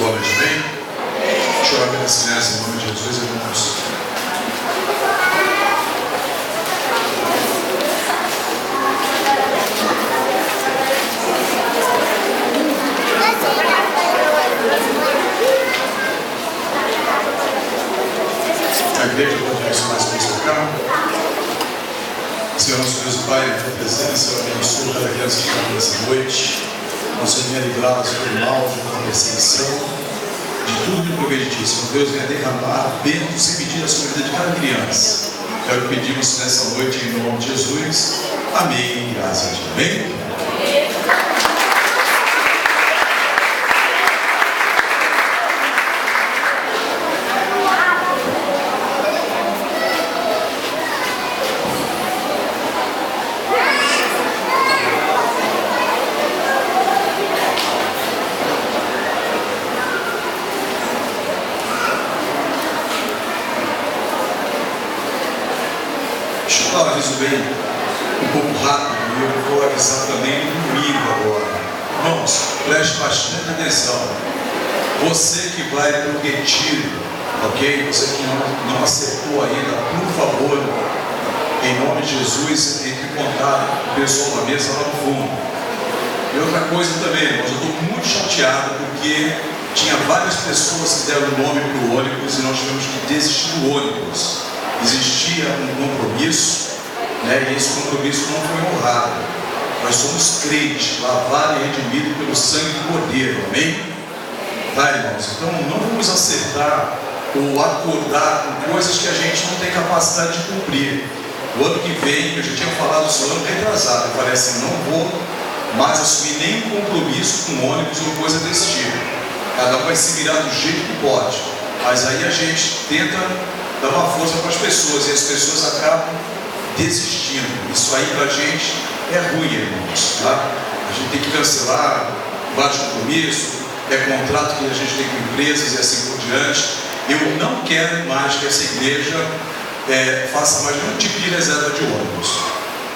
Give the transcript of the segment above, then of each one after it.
Boa noite, bem? Deixa eu orar pelas crianças em nome de Jesus, irmãos. A igreja pode direcionar as mãos para cá. Senhor, nosso Deus e Pai, na tua presença, eu abençoo cada criança que está aqui nessa noite. Nosso Senhor, livrá-las do mal, de toda perseguição, de tudo que provém de ti. Senhor Deus, venha derramar bênçãos sem medida sobre a vida de cada criança. Quero pedimos nessa noite, em nome de Jesus. Amém. E graças a ti. Amém? Bem, um pouco rápido, e eu vou avisar também no domingo agora. Irmãos, preste bastante atenção. Você que vai para o retiro, ok? Você que não acertou ainda, por favor, em nome de Jesus, entre em contato com o pessoal da mesa lá no fundo. E outra coisa também, irmãos, eu estou muito chateado porque tinha várias pessoas que deram nome para o ônibus e nós tivemos que desistir do ônibus. Existia um compromisso, e esse compromisso não foi honrado. Nós somos crentes, lavados e redimidos pelo sangue do Cordeiro, amém? Tá, irmãos? Então não vamos acertar ou acordar com coisas que a gente não tem capacidade de cumprir. O ano que vem, eu já tinha falado isso no ano retrasado, eu falei assim, não vou mais assumir nenhum compromisso com ônibus ou coisa desse tipo. Cada um vai se virar do jeito que pode, mas aí a gente tenta dar uma força para as pessoas e as pessoas acabam desistindo. Isso aí pra gente é ruim, irmãos, tá? A gente tem que cancelar vários compromissos, contrato que a gente tem com empresas e assim por diante. Eu não quero mais que essa igreja faça mais nenhum tipo de reserva de ônibus.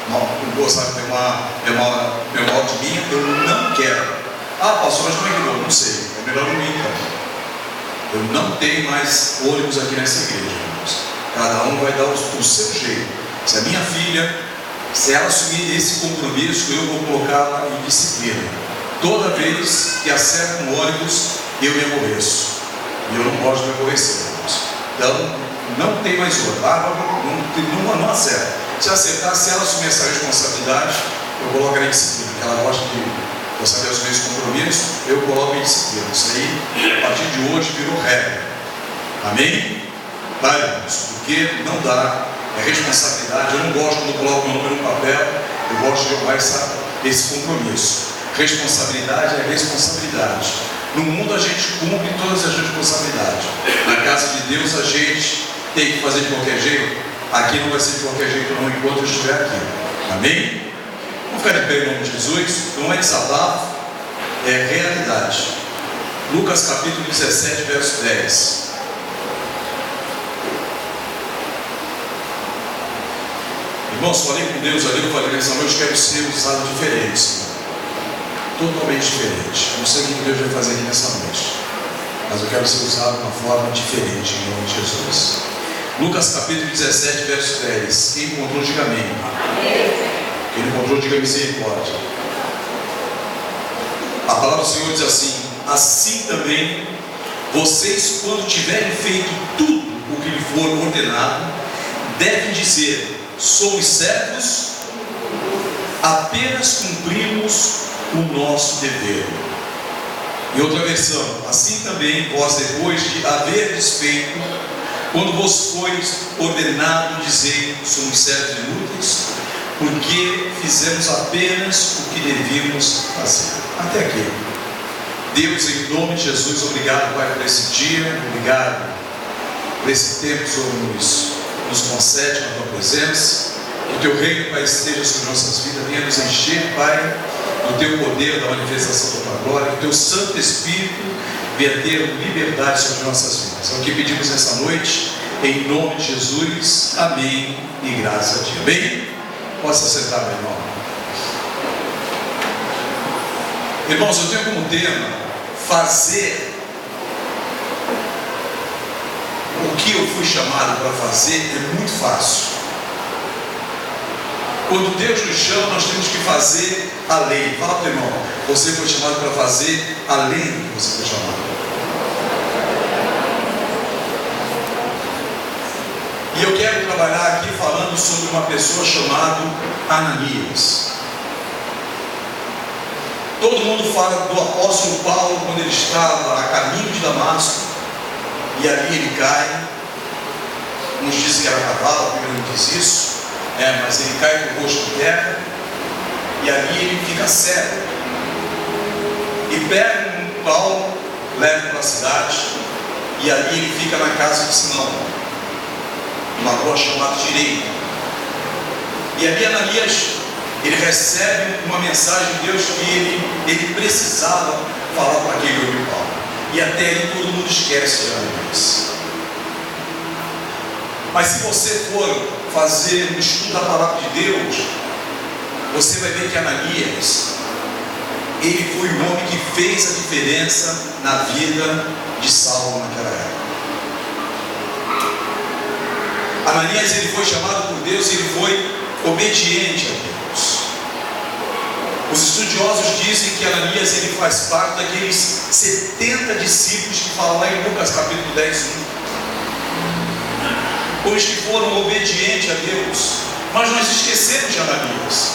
Não gostar de ter uma auto minha, eu não quero. Ah, pastor, mas como é que eu não sei? É melhor não ir, então. Eu não tenho mais ônibus aqui nessa igreja, irmãos. Cada um vai dar o seu jeito. Se a minha filha, se ela assumir esse compromisso, eu vou colocá-la em disciplina. Toda vez que acerta um ônibus, eu me aborreço. E eu não gosto de me aborrecer, irmãos. Então, não tem mais ônibus. Não acerta. Se acertar, se ela assumir essa responsabilidade, eu coloco ela em disciplina. Ela gosta de saber assumir esse compromisso, eu coloco em disciplina. Isso aí, a partir de hoje, virou regra. Amém? Tá, irmãos? Porque não dá. É responsabilidade. Eu não gosto quando eu coloco o meu nome no papel, eu gosto de jogar esse compromisso. Responsabilidade é responsabilidade. No mundo a gente cumpre todas as responsabilidades. Na casa de Deus a gente tem que fazer de qualquer jeito. Aqui não vai ser de qualquer jeito não, enquanto eu estiver aqui. Amém? Vamos ficar de pé em nome de Jesus. Não é desabafo, é realidade. Lucas capítulo 17, verso 10. Irmãos, falei com Deus ali, eu falei nessa noite, quero ser usado diferente, Senhor. Totalmente diferente. Eu não sei o que Deus vai fazer aqui nessa noite, mas eu quero ser usado de uma forma diferente, em nome de Jesus. Lucas capítulo 17, verso 10. Quem encontrou, diga amém. Quem não encontrou, diga misericórdia. A palavra do Senhor diz assim: assim também, vocês, quando tiverem feito tudo o que lhe for ordenado, devem dizer: somos servos, apenas cumprimos o nosso dever. Em outra versão, assim também vós, depois de haverdes feito, quando vos foi ordenado, dizer: somos servos inúteis, porque fizemos apenas o que devíamos fazer. Até aqui. Deus, em nome de Jesus, obrigado, Pai, por esse dia, obrigado por esse tempo que o Senhor nos concede na tua presença. Que o teu reino, Pai, esteja sobre nossas vidas, venha nos encher, Pai, do teu poder, da manifestação da tua glória. Que o teu Santo Espírito venha ter liberdade sobre nossas vidas. É o que pedimos nessa noite, em nome de Jesus. Amém e graças a Ti. Amém? Possa sentar, meu irmão. Irmãos, eu tenho como tema fazer o que eu fui chamado para fazer é muito fácil. Quando Deus nos chama, nós temos que fazer além. Fala para o irmão, você foi chamado para fazer além do que você foi chamado. E eu quero trabalhar aqui falando sobre uma pessoa chamada Ananias. Todo mundo fala do apóstolo Paulo quando ele estava a caminho de Damasco, e ali ele cai. Uns dizem que era cavalo, a Bíblia não diz isso, mas ele cai com o rosto em terra, e ali ele fica cego. E pegam Paulo, levam para a cidade, e ali ele fica na casa de Simão, uma rua chamada Direita. E ali Ananias, ele recebe uma mensagem de Deus que ele precisava falar para aquele homem Paulo. E até aí todo mundo esquece de Ananias. Mas se você for fazer um estudo da palavra de Deus, você vai ver que Ananias, ele foi o homem que fez a diferença na vida de Saulo naquela época. Ananias, ele foi chamado por Deus e ele foi obediente a Deus. Os estudiosos dizem que Ananias, ele faz parte daqueles 70 discípulos que falam lá em Lucas capítulo 10, 1. Os que foram obedientes a Deus. Mas nós esquecemos de Ananias.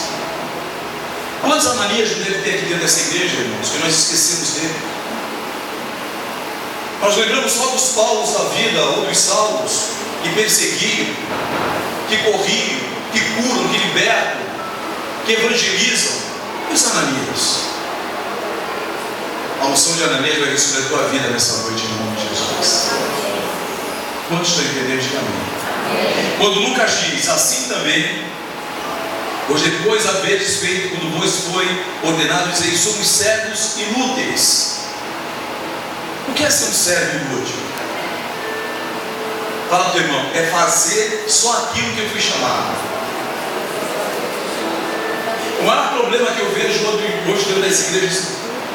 Quantos Ananias não deve ter aqui dentro dessa igreja, irmãos, que nós esquecemos dele? Nós lembramos só dos Paulos da vida, ou dos Saulos, que perseguiam, que corriam, que curam, que libertam, que evangelizam. E os Ananias? A unção de Ananias vai receber a tua vida nessa noite, em nome de Jesus. Quantos estão entendendo? Diga amém. Quando Lucas diz, assim também, pois depois haveres feito, quando vos foi ordenado dizer, somos servos inúteis. O que é ser um servo inútil? Fala para o teu irmão, é fazer só aquilo que eu fui chamado. O maior problema que eu vejo hoje dentro das igrejas,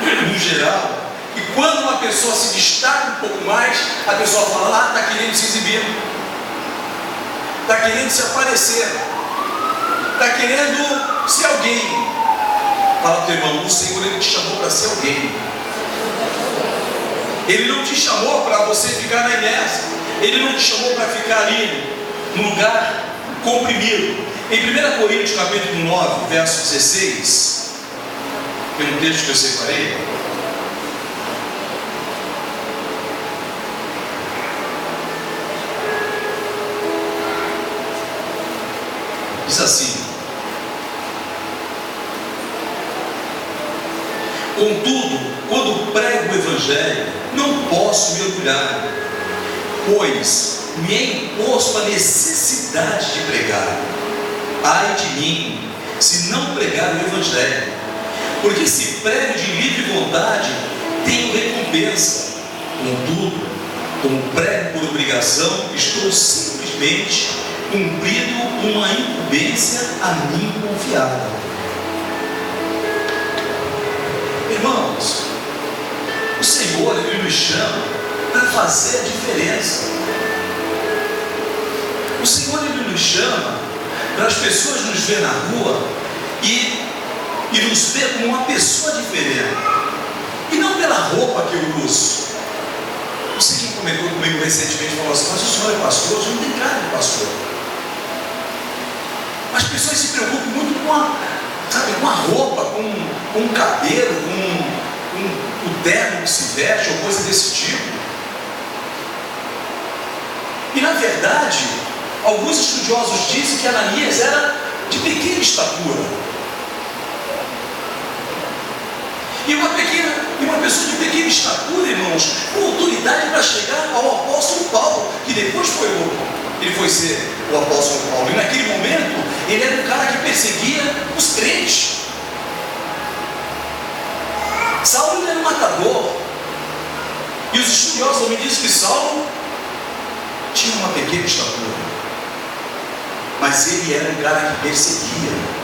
no geral, é que quando uma pessoa se destaca um pouco mais, a pessoa fala, está querendo se exibir, está querendo se aparecer, está querendo ser alguém. Fala para o teu irmão, o Senhor, Ele te chamou para ser alguém. Ele não te chamou para você ficar na inércia. Ele não te chamou para ficar ali, no lugar comprimido. Em 1 Coríntios capítulo 9, verso 16, tem um texto que eu separei. Diz assim: contudo, quando prego o Evangelho, não posso me orgulhar, pois me é imposto a necessidade de pregar. Ai de mim, se não pregar o Evangelho, porque se prego de livre vontade, tenho recompensa. Contudo, como prego por obrigação, estou simplesmente cumprindo uma incumbência a mim confiada. Irmãos, o Senhor, Ele nos chama para fazer a diferença. O Senhor, Ele nos chama para as pessoas nos ver na rua e nos ver como uma pessoa diferente, e não pela roupa que eu uso. Não sei quem comentou comigo recentemente e falou assim, mas o senhor é pastor? O senhor não tem cara de pastor. As pessoas se preocupam muito com a roupa, com o cabelo, com o terno que se veste, ou coisa desse tipo. E na verdade, alguns estudiosos dizem que Ananias era de pequena estatura. E uma pessoa de pequena estatura, irmãos, com autoridade para chegar ao apóstolo Paulo, que depois ele foi ser o apóstolo Paulo. E naquele momento, ele era um cara que perseguia os crentes. Saulo era um matador. E os estudiosos também dizem que Saulo tinha uma pequena estatura, mas ele era um cara que perseguia.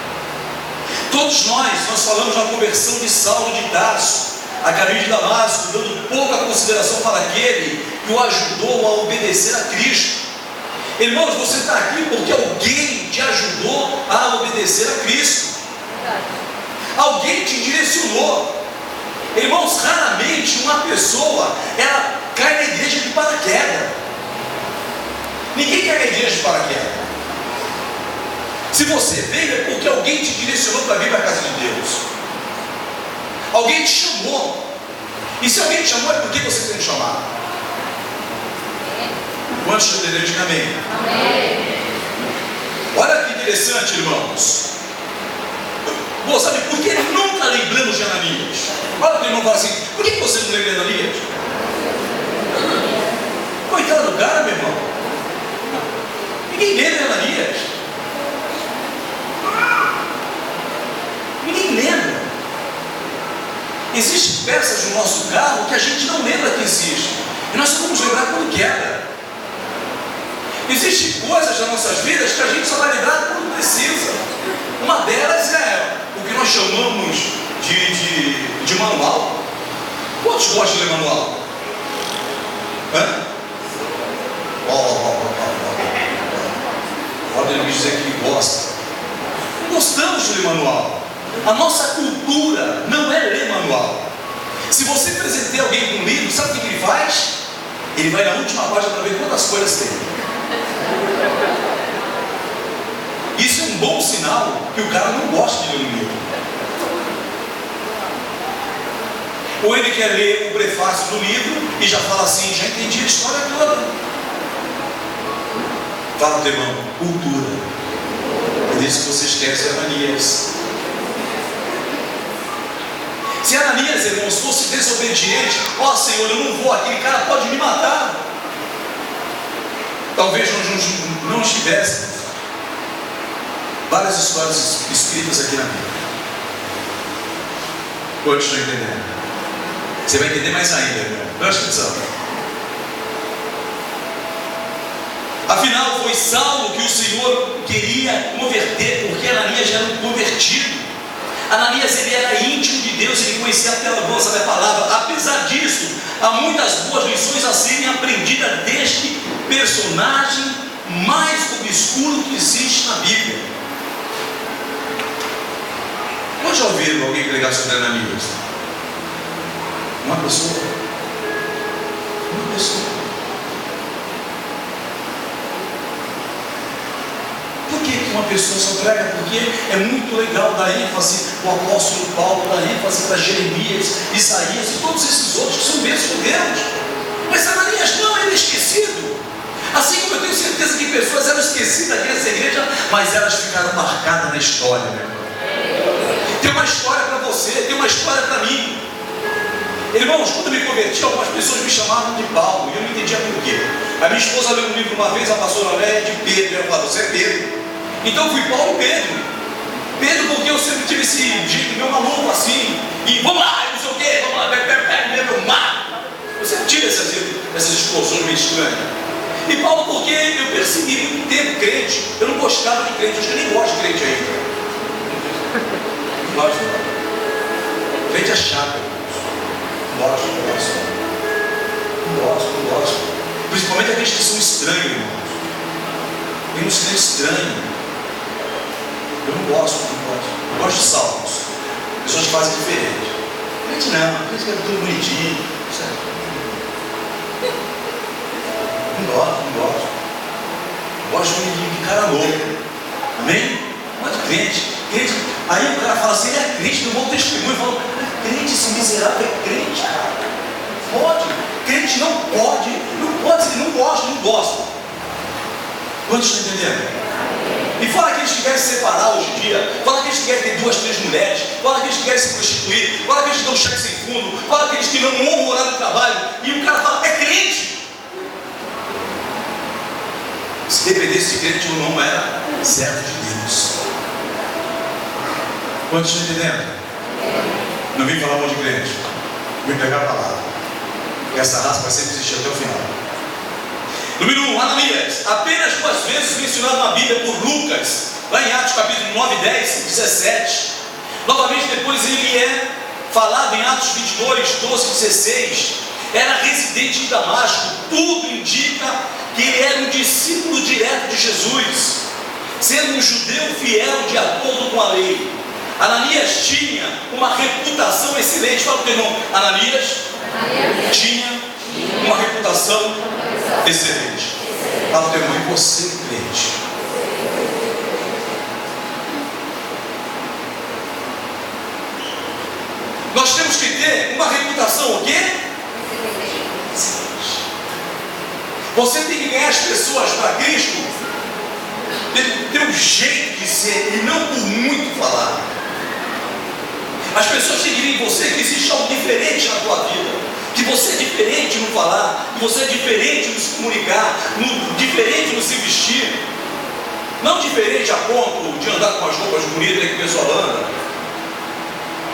Todos nós falamos na conversão de Saulo de Tarso, a caminho de Damasco, dando pouca consideração para aquele que o ajudou a obedecer a Cristo. Irmãos, você está aqui porque alguém te ajudou a obedecer a Cristo. Alguém te direcionou. Irmãos, raramente uma pessoa, ela cai na igreja de paraquedas. Ninguém cai na igreja de paraquedas. Se você veio, é porque alguém te direcionou para vir para a casa de Deus. Alguém te chamou. E se alguém te chamou, é porque você tem chamado. Quantos entenderam? Diga amém. Amém. Olha que interessante, irmãos. Pô, sabe por que nunca lembramos de Ananias? Olha para o irmão e fala assim: por que você não lembra de Ananias? Coitado do cara, meu irmão. Ninguém lembra de Ananias. Ninguém lembra. Existem peças no nosso carro que a gente não lembra que existe. E nós só vamos lembrar quando quebra. Existem coisas nas nossas vidas que a gente só vai lembrar quando precisa. Uma delas é o que nós chamamos de manual. Quantos gostam de ler manual? Hã? Pode ele me dizer que ele gosta. Não gostamos de ler manual. A nossa cultura não é ler manual. Se você presentear alguém com um livro, sabe o que ele faz? Ele vai na última página para ver quantas folhas tem. Isso é um bom sinal que o cara não gosta de ler um livro. Ou ele quer ler o prefácio do livro e já fala assim: já entendi a história toda. Fala para o irmão: cultura. Por isso que você esquece Ananias. Se Ananias, irmãos, fosse desobediente, ó Senhor, eu não vou, aquele cara pode me matar. Talvez nós não estivéssemos. Várias histórias escritas aqui na Bíblia. Quantos estão entendendo? Você vai entender mais ainda, irmão. Presta atenção. Afinal, foi Saulo que o Senhor queria converter, porque Ananias já era um convertido. Ananias, ele era íntimo de Deus, ele conhecia pela voz da palavra. Apesar disso, há muitas boas lições a serem aprendidas deste personagem mais obscuro que existe na Bíblia. Quando já ouviram alguém pregar sobre Ananias? Uma pessoa. Uma pessoa. Por que uma pessoa só prega? Porque é muito legal dar ênfase, o apóstolo Paulo dá ênfase para Jeremias, Isaías e todos esses outros que são bênçãos de Deus. Mas Ananias não, ele é esquecido. Assim como eu tenho certeza que pessoas eram esquecidas aqui nessa igreja, mas elas ficaram marcadas na história, meu irmão. Tem uma história para você, tem uma história para mim. Irmãos, quando eu me converti, algumas pessoas me chamavam de Paulo, e eu não entendia por quê. A minha esposa leu um livro uma vez, a pastora Léa, de Pedro, e ela falou: você é Pedro. Então eu fui Paulo e Pedro. Pedro, porque eu sempre tive esse jeito meu maluco assim, e vamos lá, não sei o quê, vamos lá, pega meu mar. Eu sempre tive essas explosões meio estranhas. E Paulo, porque eu persegui muito tempo crente, eu não gostava de crente, acho que eu nem gosto de crente ainda. Não gosto, não. Crente é chato. Não gosto. Principalmente aqueles que são estranhos, irmãos. Tem uns crentes estranhos. Eu não gosto. Eu gosto de salmos. Pessoas fazem diferente. Crente não, crente que é tudo bonitinho. Certo? Não gosto. Gosto de cara louco. Amém? Não gosto de crente. Aí o cara fala assim: ele é crente, no bom testemunho. Fala: crente, esse miserável é crente, cara. Pode. Crente não pode ser, não gosta. Quantos estão entendendo? E fala que eles querem se separar hoje em dia, fala que eles querem ter 2, 3 mulheres, fala que eles querem se prostituir, fala que eles dão cheque sem fundo, fala que eles que não honram o horário do trabalho, e o cara fala: é crente. Se dependesse de crente ou não, era servo de Deus. Quantos estão entendendo? Não vim falar um monte de crente, vim pegar a palavra. Essa raça vai sempre existir até o final. Número 1, Ananias, apenas 2 vezes mencionado na Bíblia por Lucas, lá em Atos capítulo 9, 10 e 17. Novamente depois ele é falado em Atos 22, 12 e 16. era residente em Damasco. Tudo indica que ele era um discípulo direto de Jesus, sendo um judeu fiel de acordo com a lei. Ananias tinha uma reputação excelente. Fala para o teu irmão, Ananias tinha uma reputação excelente. Fala para o teu irmão, e você, crente? Nós temos que ter uma reputação o quê? Excelente. Você tem que ganhar as pessoas para Cristo pelo teu jeito de ser e não por muito falar. As pessoas têm que ver em você que existe algo diferente na tua vida, que você é diferente no falar, que você é diferente no se comunicar, diferente no se vestir, não diferente a ponto de andar com as roupas bonitas que o pessoal anda,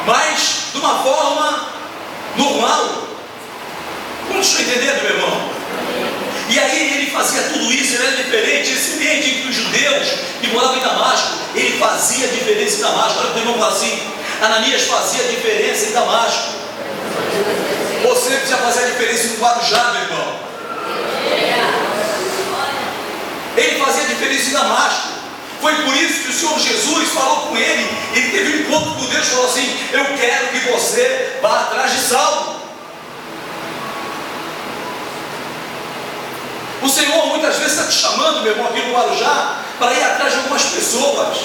mas de uma forma normal. Como estou entendendo, meu irmão? E aí ele fazia tudo isso, ele era diferente. Esse ambiente entre os judeus que moravam em Damasco, ele fazia diferença em Damasco. Olha o irmão fala assim: Ananias fazia diferença em Damasco. Você precisa fazer a diferença no Guarujá, meu irmão. Ele fazia diferença em Damasco. Foi por isso que o Senhor Jesus falou com ele. Ele teve um encontro com Deus e falou assim: eu quero que você vá atrás de Saulo. O Senhor muitas vezes está te chamando, meu irmão, aqui no Guarujá, para ir atrás de algumas pessoas.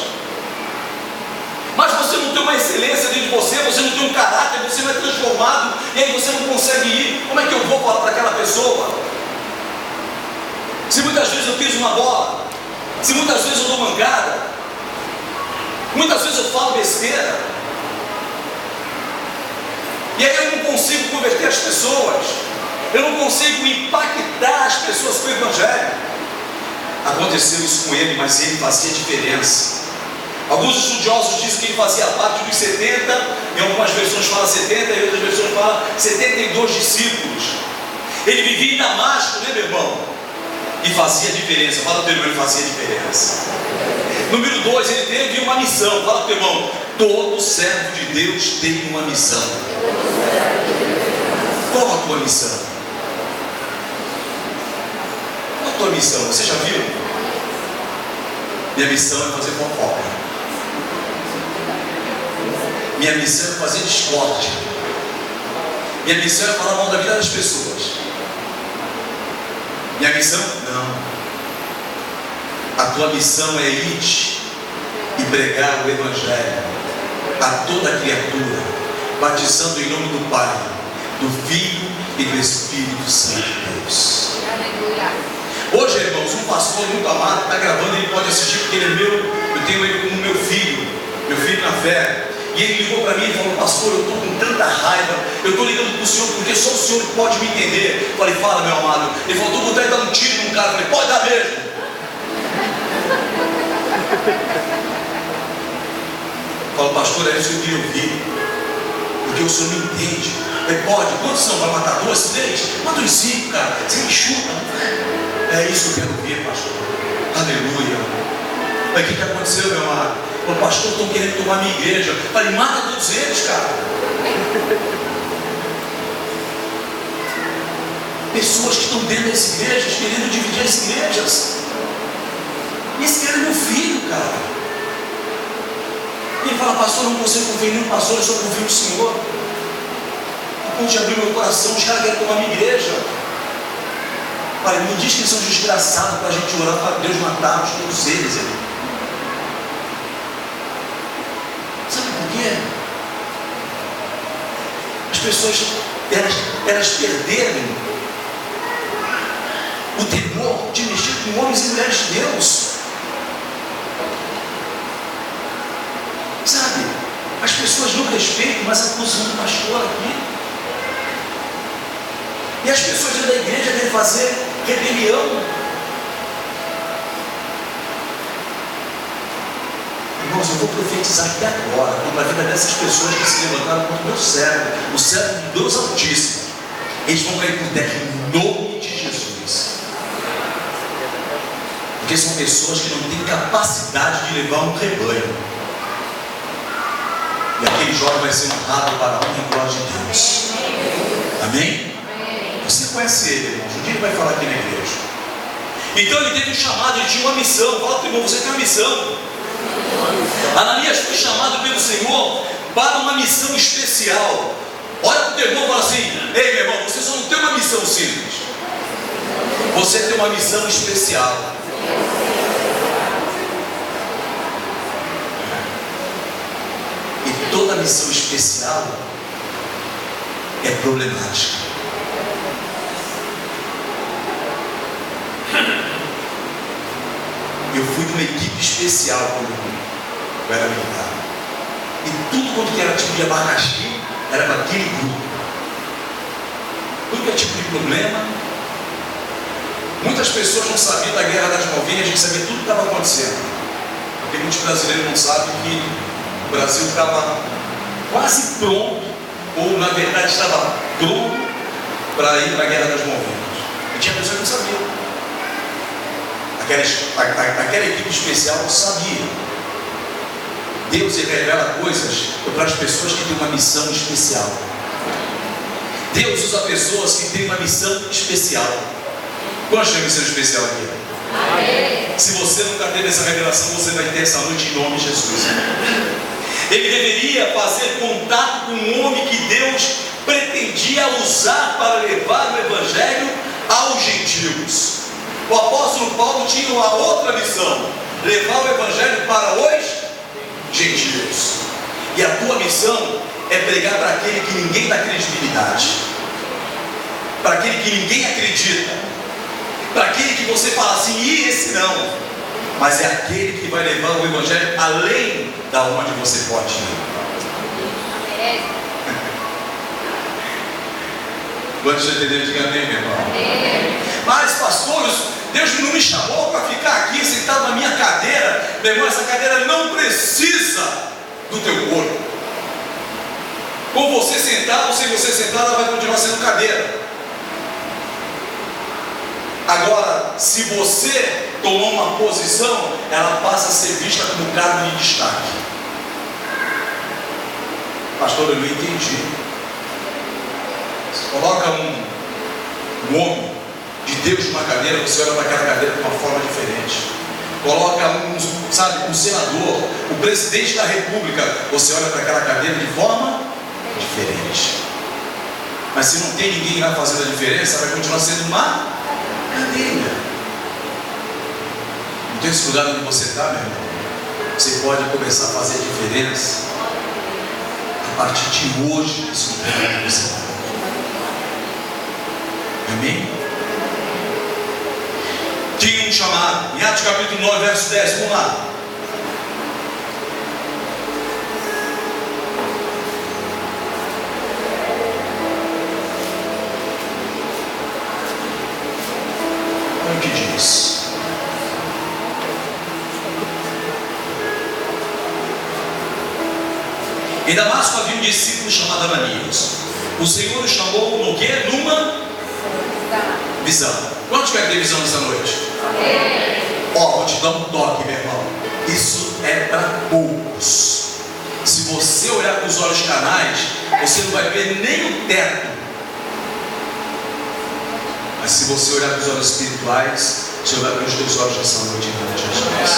Mas você não tem uma excelência dentro de você, você não tem um caráter, você não é transformado, e aí você não consegue ir. Como é que eu vou falar para aquela pessoa? Se muitas vezes eu piso uma bola, se muitas vezes eu dou mancada, muitas vezes eu falo besteira, e aí eu não consigo converter as pessoas, eu não consigo impactar as pessoas com o Evangelho. Aconteceu isso com ele, mas ele fazia diferença. Alguns estudiosos dizem que ele fazia parte dos 70, em algumas versões fala 70, em outras versões fala 72 discípulos. Ele vivia em Damasco, né, meu irmão? E fazia diferença. Fala para o teu irmão, ele fazia diferença. Número 2, ele teve uma missão. Fala para o teu irmão, todo servo de Deus tem uma missão. Qual a tua missão? Qual a tua missão? Você já viu? Minha missão é fazer fofoca. Minha missão é fazer discórdia. Minha missão é falar mal da vida das pessoas. Minha missão? Não. A tua missão é ir e pregar o Evangelho a toda criatura, batizando em nome do Pai, do Filho e do Espírito Santo de Deus. Hoje, irmãos, um pastor muito amado está gravando, ele pode assistir porque ele é meu, eu tenho ele como meu filho na fé. E ele ligou para mim e falou: pastor, eu estou com tanta raiva, eu estou ligando para o senhor porque só o senhor pode me entender. Eu falei: fala, meu amado. Ele falou: estou vontade de dar um tiro num cara. Eu falei: pode dar mesmo. Eu falo: pastor, é isso que eu queria ouvir, porque o senhor me entende. Ele: pode, quantos são? Vai matar 2, 3? Mata uns 5, cara, você me chuta. É isso que eu quero ouvir, pastor. Aleluia. Mas o que aconteceu, meu amado? O pastor, estão querendo tomar minha igreja. Eu falei: mata todos eles, cara. Pessoas que estão dentro das igrejas, querendo dividir as igrejas. Esse cara é meu filho, cara. Ele fala: pastor, eu não consigo confiar em nenhum pastor, eu só confio no Senhor. A ponto de abrir meu coração, os caras querem tomar minha igreja. Olha, me diz que eles são desgraçados para a gente orar para Deus matar todos eles. Sabe por quê? As pessoas, elas perderam o temor de mexer com homens e mulheres de Deus. Sabe? As pessoas não respeitam mais a posição do pastor aqui. E as pessoas dentro da igreja querem fazer rebelião. Irmãos, eu vou profetizar aqui agora contra a vida dessas pessoas que se levantaram contra o meu servo, o servo de Deus Altíssimo. Eles vão cair por terra em nome de Jesus. Porque são pessoas que não têm capacidade de levar um rebanho. E aquele jovem vai ser honrado para a honra e glória de Deus. Amém? conhece ele, irmãos. Um dia ele vai falar aqui na igreja. Então ele teve um chamado, ele tinha uma missão. Fala para o irmão, você tem uma missão. Ananias foi chamado pelo Senhor para uma missão especial. Olha para o teu irmão e fala assim: ei, meu irmão, você só não tem uma missão simples, você tem uma missão especial. E toda missão especial é problemática. Eu fui de uma equipe especial quando eu era militar. E tudo quanto era tipo de abacaxi era para aquele grupo. Tudo que é tipo de problema. Muitas pessoas não sabiam da Guerra das Malvinas, a gente sabia tudo que estava acontecendo. Porque muitos brasileiros não sabem que o Brasil estava quase pronto, ou na verdade estava pronto para ir para a Guerra das Malvinas. E tinha pessoas que não sabiam. Aquela equipe especial sabia. Deus revela coisas para as pessoas que têm uma missão especial. Deus usa pessoas que têm uma missão especial. Quantos têm missão especial aqui? Amém. Se você nunca teve essa revelação, você vai ter essa noite em nome de Jesus. Ele deveria fazer contato com um homem que Deus pretendia usar para levar o Evangelho aos gentios. O apóstolo Paulo tinha uma outra missão: levar o Evangelho para os gentios. E a tua missão é pregar para aquele que ninguém dá credibilidade, para aquele que ninguém acredita, para aquele que você fala assim, e esse não, mas é aquele que vai levar o Evangelho além da onde você pode ir. Quantos entenderam? Diga amém, meu irmão. Mas, pastores, Deus não me chamou para ficar aqui sentado na minha cadeira. Meu irmão, essa cadeira não precisa do teu corpo. Com você sentado ou sem você sentado, ela vai continuar sendo cadeira. Agora, se você tomou uma posição, ela passa a ser vista como cargo de destaque. Pastor, eu não entendi. Você coloca um homem de Deus numa cadeira, você olha para aquela cadeira de uma forma diferente. Coloca um senador, o presidente da república, você olha para aquela cadeira de forma diferente. Mas se não tem ninguém lá fazendo a diferença, vai continuar sendo uma cadeira. Então esse lugar onde você está, meu irmão, você pode começar a fazer a diferença a partir de hoje nesse lugar onde você está. Amém? Tinha um chamado, em Atos capítulo 9, verso 10, vamos lá. Olha o que diz. Em Damasco havia um discípulo chamado Ananias. O Senhor o chamou no quê? Numa visão. Quantos querem ter visão nessa noite? Ó, vou te dar um toque, meu irmão. Isso é para poucos. Se você olhar com os olhos canais, você não vai ver nem o teto. Mas se você olhar com os olhos espirituais, você vai ver os teus olhos nessa noite em nome de Jesus.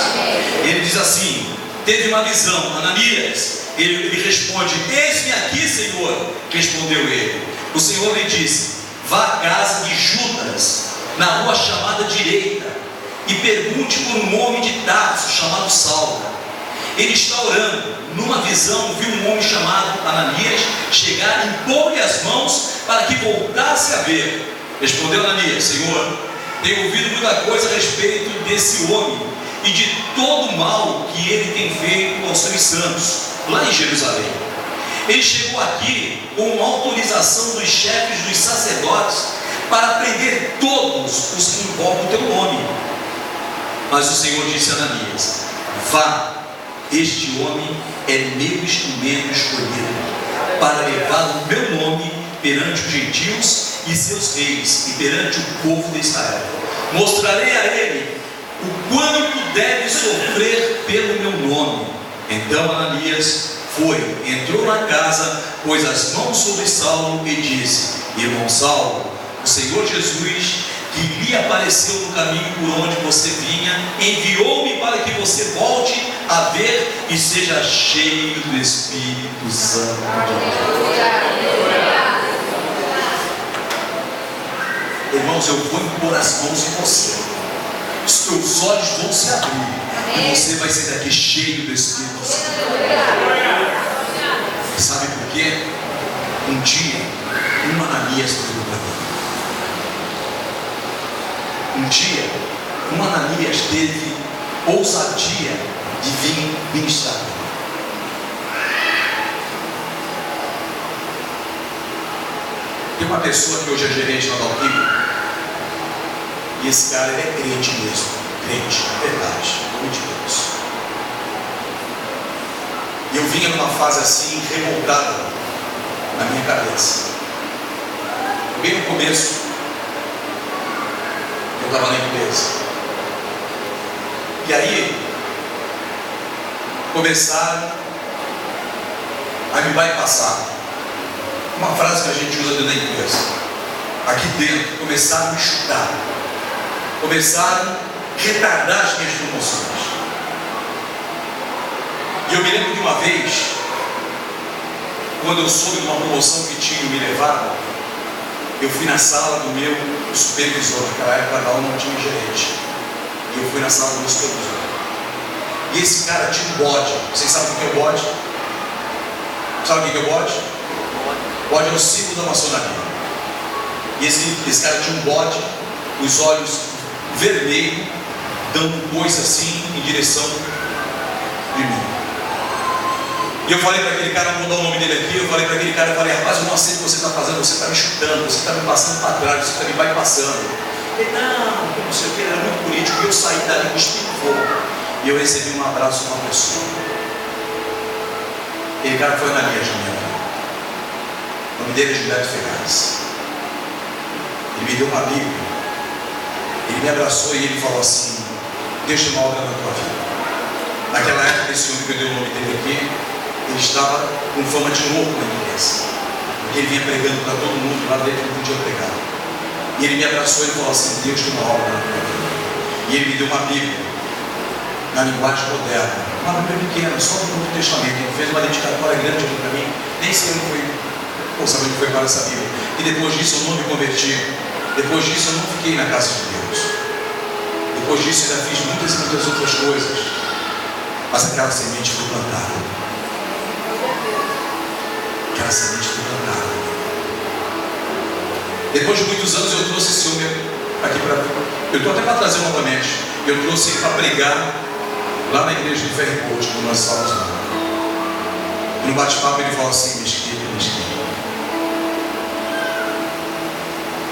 Ele diz assim: teve uma visão, Ananias. Ele responde: eis-me aqui, Senhor. Respondeu ele. O Senhor lhe disse: vá à casa de Judas, na rua chamada direita, e pergunte por um homem de Tarso chamado Saulo. Ele está orando. Numa visão viu um homem chamado Ananias chegar e impor-lhe as mãos para que voltasse a ver. Respondeu Ananias: Senhor, tenho ouvido muita coisa a respeito desse homem e de todo o mal que ele tem feito aos seus santos lá em Jerusalém. Ele chegou aqui com autorização dos chefes dos sacerdotes para prender todos os que invocam o teu nome. Mas o Senhor disse a Ananias: vá, este homem é meu instrumento escolhido para levar o meu nome perante os gentios e seus reis e perante o povo de Israel. Mostrarei a ele o quanto deve sofrer pelo meu nome. Então Ananias foi, entrou na casa, pôs as mãos sobre Saulo e disse: irmão Saulo, o Senhor Jesus, que lhe apareceu no caminho por onde você vinha, enviou-me para que você volte a ver e seja cheio do Espírito Santo. Irmãos, eu vou impor as mãos em você, os teus olhos vão se abrir e você vai sair daqui cheio do Espírito Santo. Sabe por quê? Um dia, um Ananias pediu para mim. Um dia, um Ananias teve ousadia de vir ministrar. Tem uma pessoa que hoje é gerente na Dalquímica, e esse cara ele é crente mesmo, crente, é verdade, em nome de Deus. E eu vinha numa fase assim, revoltada na minha cabeça. Bem no começo, eu estava na empresa. E aí, começaram a me bypassar. Uma frase que a gente usa dentro da empresa. Aqui dentro, começaram a me chutar. Começaram a retardar as minhas promoções. E eu me lembro de uma vez, quando eu soube de uma promoção que tinham me levado, eu fui na sala do meu supervisor, naquela época lá não tinha gerente. E eu fui na sala do meu supervisor. E esse cara tinha um bode. Vocês sabem o que é o bode? Sabe o que é o bode? Bode é o símbolo da maçonaria. E esse cara tinha um bode, os olhos vermelhos, dando coisa assim em direção de mim. E eu falei para aquele cara, não vou dar o nome dele aqui, eu falei para aquele cara, rapaz, eu não sei o que você está fazendo, você está me chutando, você está me passando para trás, você está me bypassando. Ele, não sei o que, ele era muito político, e eu saí dali com o espírito fogo. E eu recebi um abraço de uma pessoa. Aquele cara foi Ananias na minha vida. O nome dele é Gilberto Ferraz. Ele me deu uma Bíblia. Ele me abraçou e ele falou assim: Deus tem uma obra na tua vida. Naquela época, esse homem que eu dei o nome dele aqui, ele estava com fama de louco na igreja, porque ele vinha pregando para todo mundo, lá dentro não podia pregar. E ele me abraçou e falou assim: Deus tem uma obra na tua vida. E ele me deu uma Bíblia, na linguagem moderna, uma Bíblia pequena, só no Novo Testamento. Ele fez uma dedicatória grande aqui para mim, nem sei onde foi, sabe onde foi para essa Bíblia. E depois disso eu não me converti, depois disso eu não fiquei na casa de Deus, depois disso eu ainda fiz muitas e muitas outras coisas, mas aquela semente foi plantada. Aquela semente foi plantada. Depois de muitos anos eu trouxe esse homem aqui para mim. Eu estou até para trazer novamente. Eu trouxe ele para pregar lá na igreja de Ferryport, quando nós estávamos lá. E no bate-papo ele falou assim: Mesquita,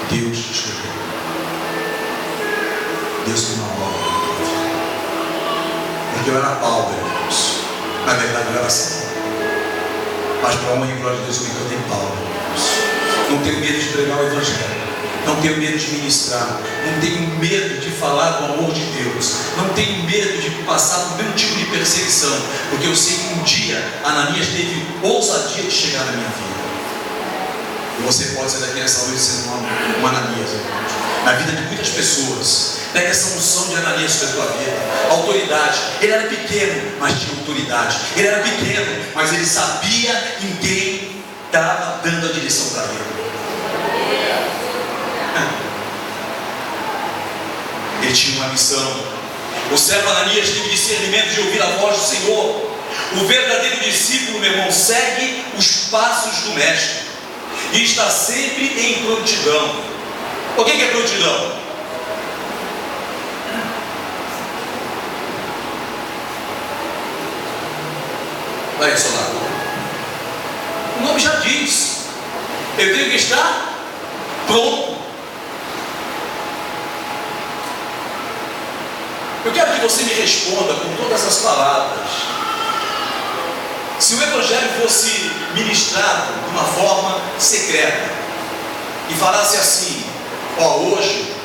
Deus te escolheu. Deus tem uma obra. Porque eu era Paulo, irmãos. Na verdade eu era Saulo. Mas para a honra e glória de Deus eu me tornei Paulo, irmãos. Não tenho medo de pregar o Evangelho. Não tenho medo de ministrar. Não tenho medo de falar do amor de Deus. Não tenho medo de passar por nenhum tipo de perseguição. Porque eu sei que um dia Ananias teve ousadia de chegar na minha vida. E você pode sair daqui nessa noite sendo um Ananias, irmãos. Na vida de muitas pessoas. Pega essa unção de Ananias sobre a tua vida. Autoridade. Ele era pequeno, mas tinha autoridade. Ele era pequeno, mas ele sabia em quem estava dando a direção para ele. Ele tinha uma missão. O servo Ananias teve discernimento de ouvir a voz do Senhor. O verdadeiro discípulo, meu irmão, segue os passos do mestre e está sempre em prontidão. O que é prontidão? Olha só lá. O nome já diz. Eu tenho que estar pronto. Eu quero que você me responda com todas as palavras. Se o Evangelho fosse ministrado de uma forma secreta e falasse assim: hoje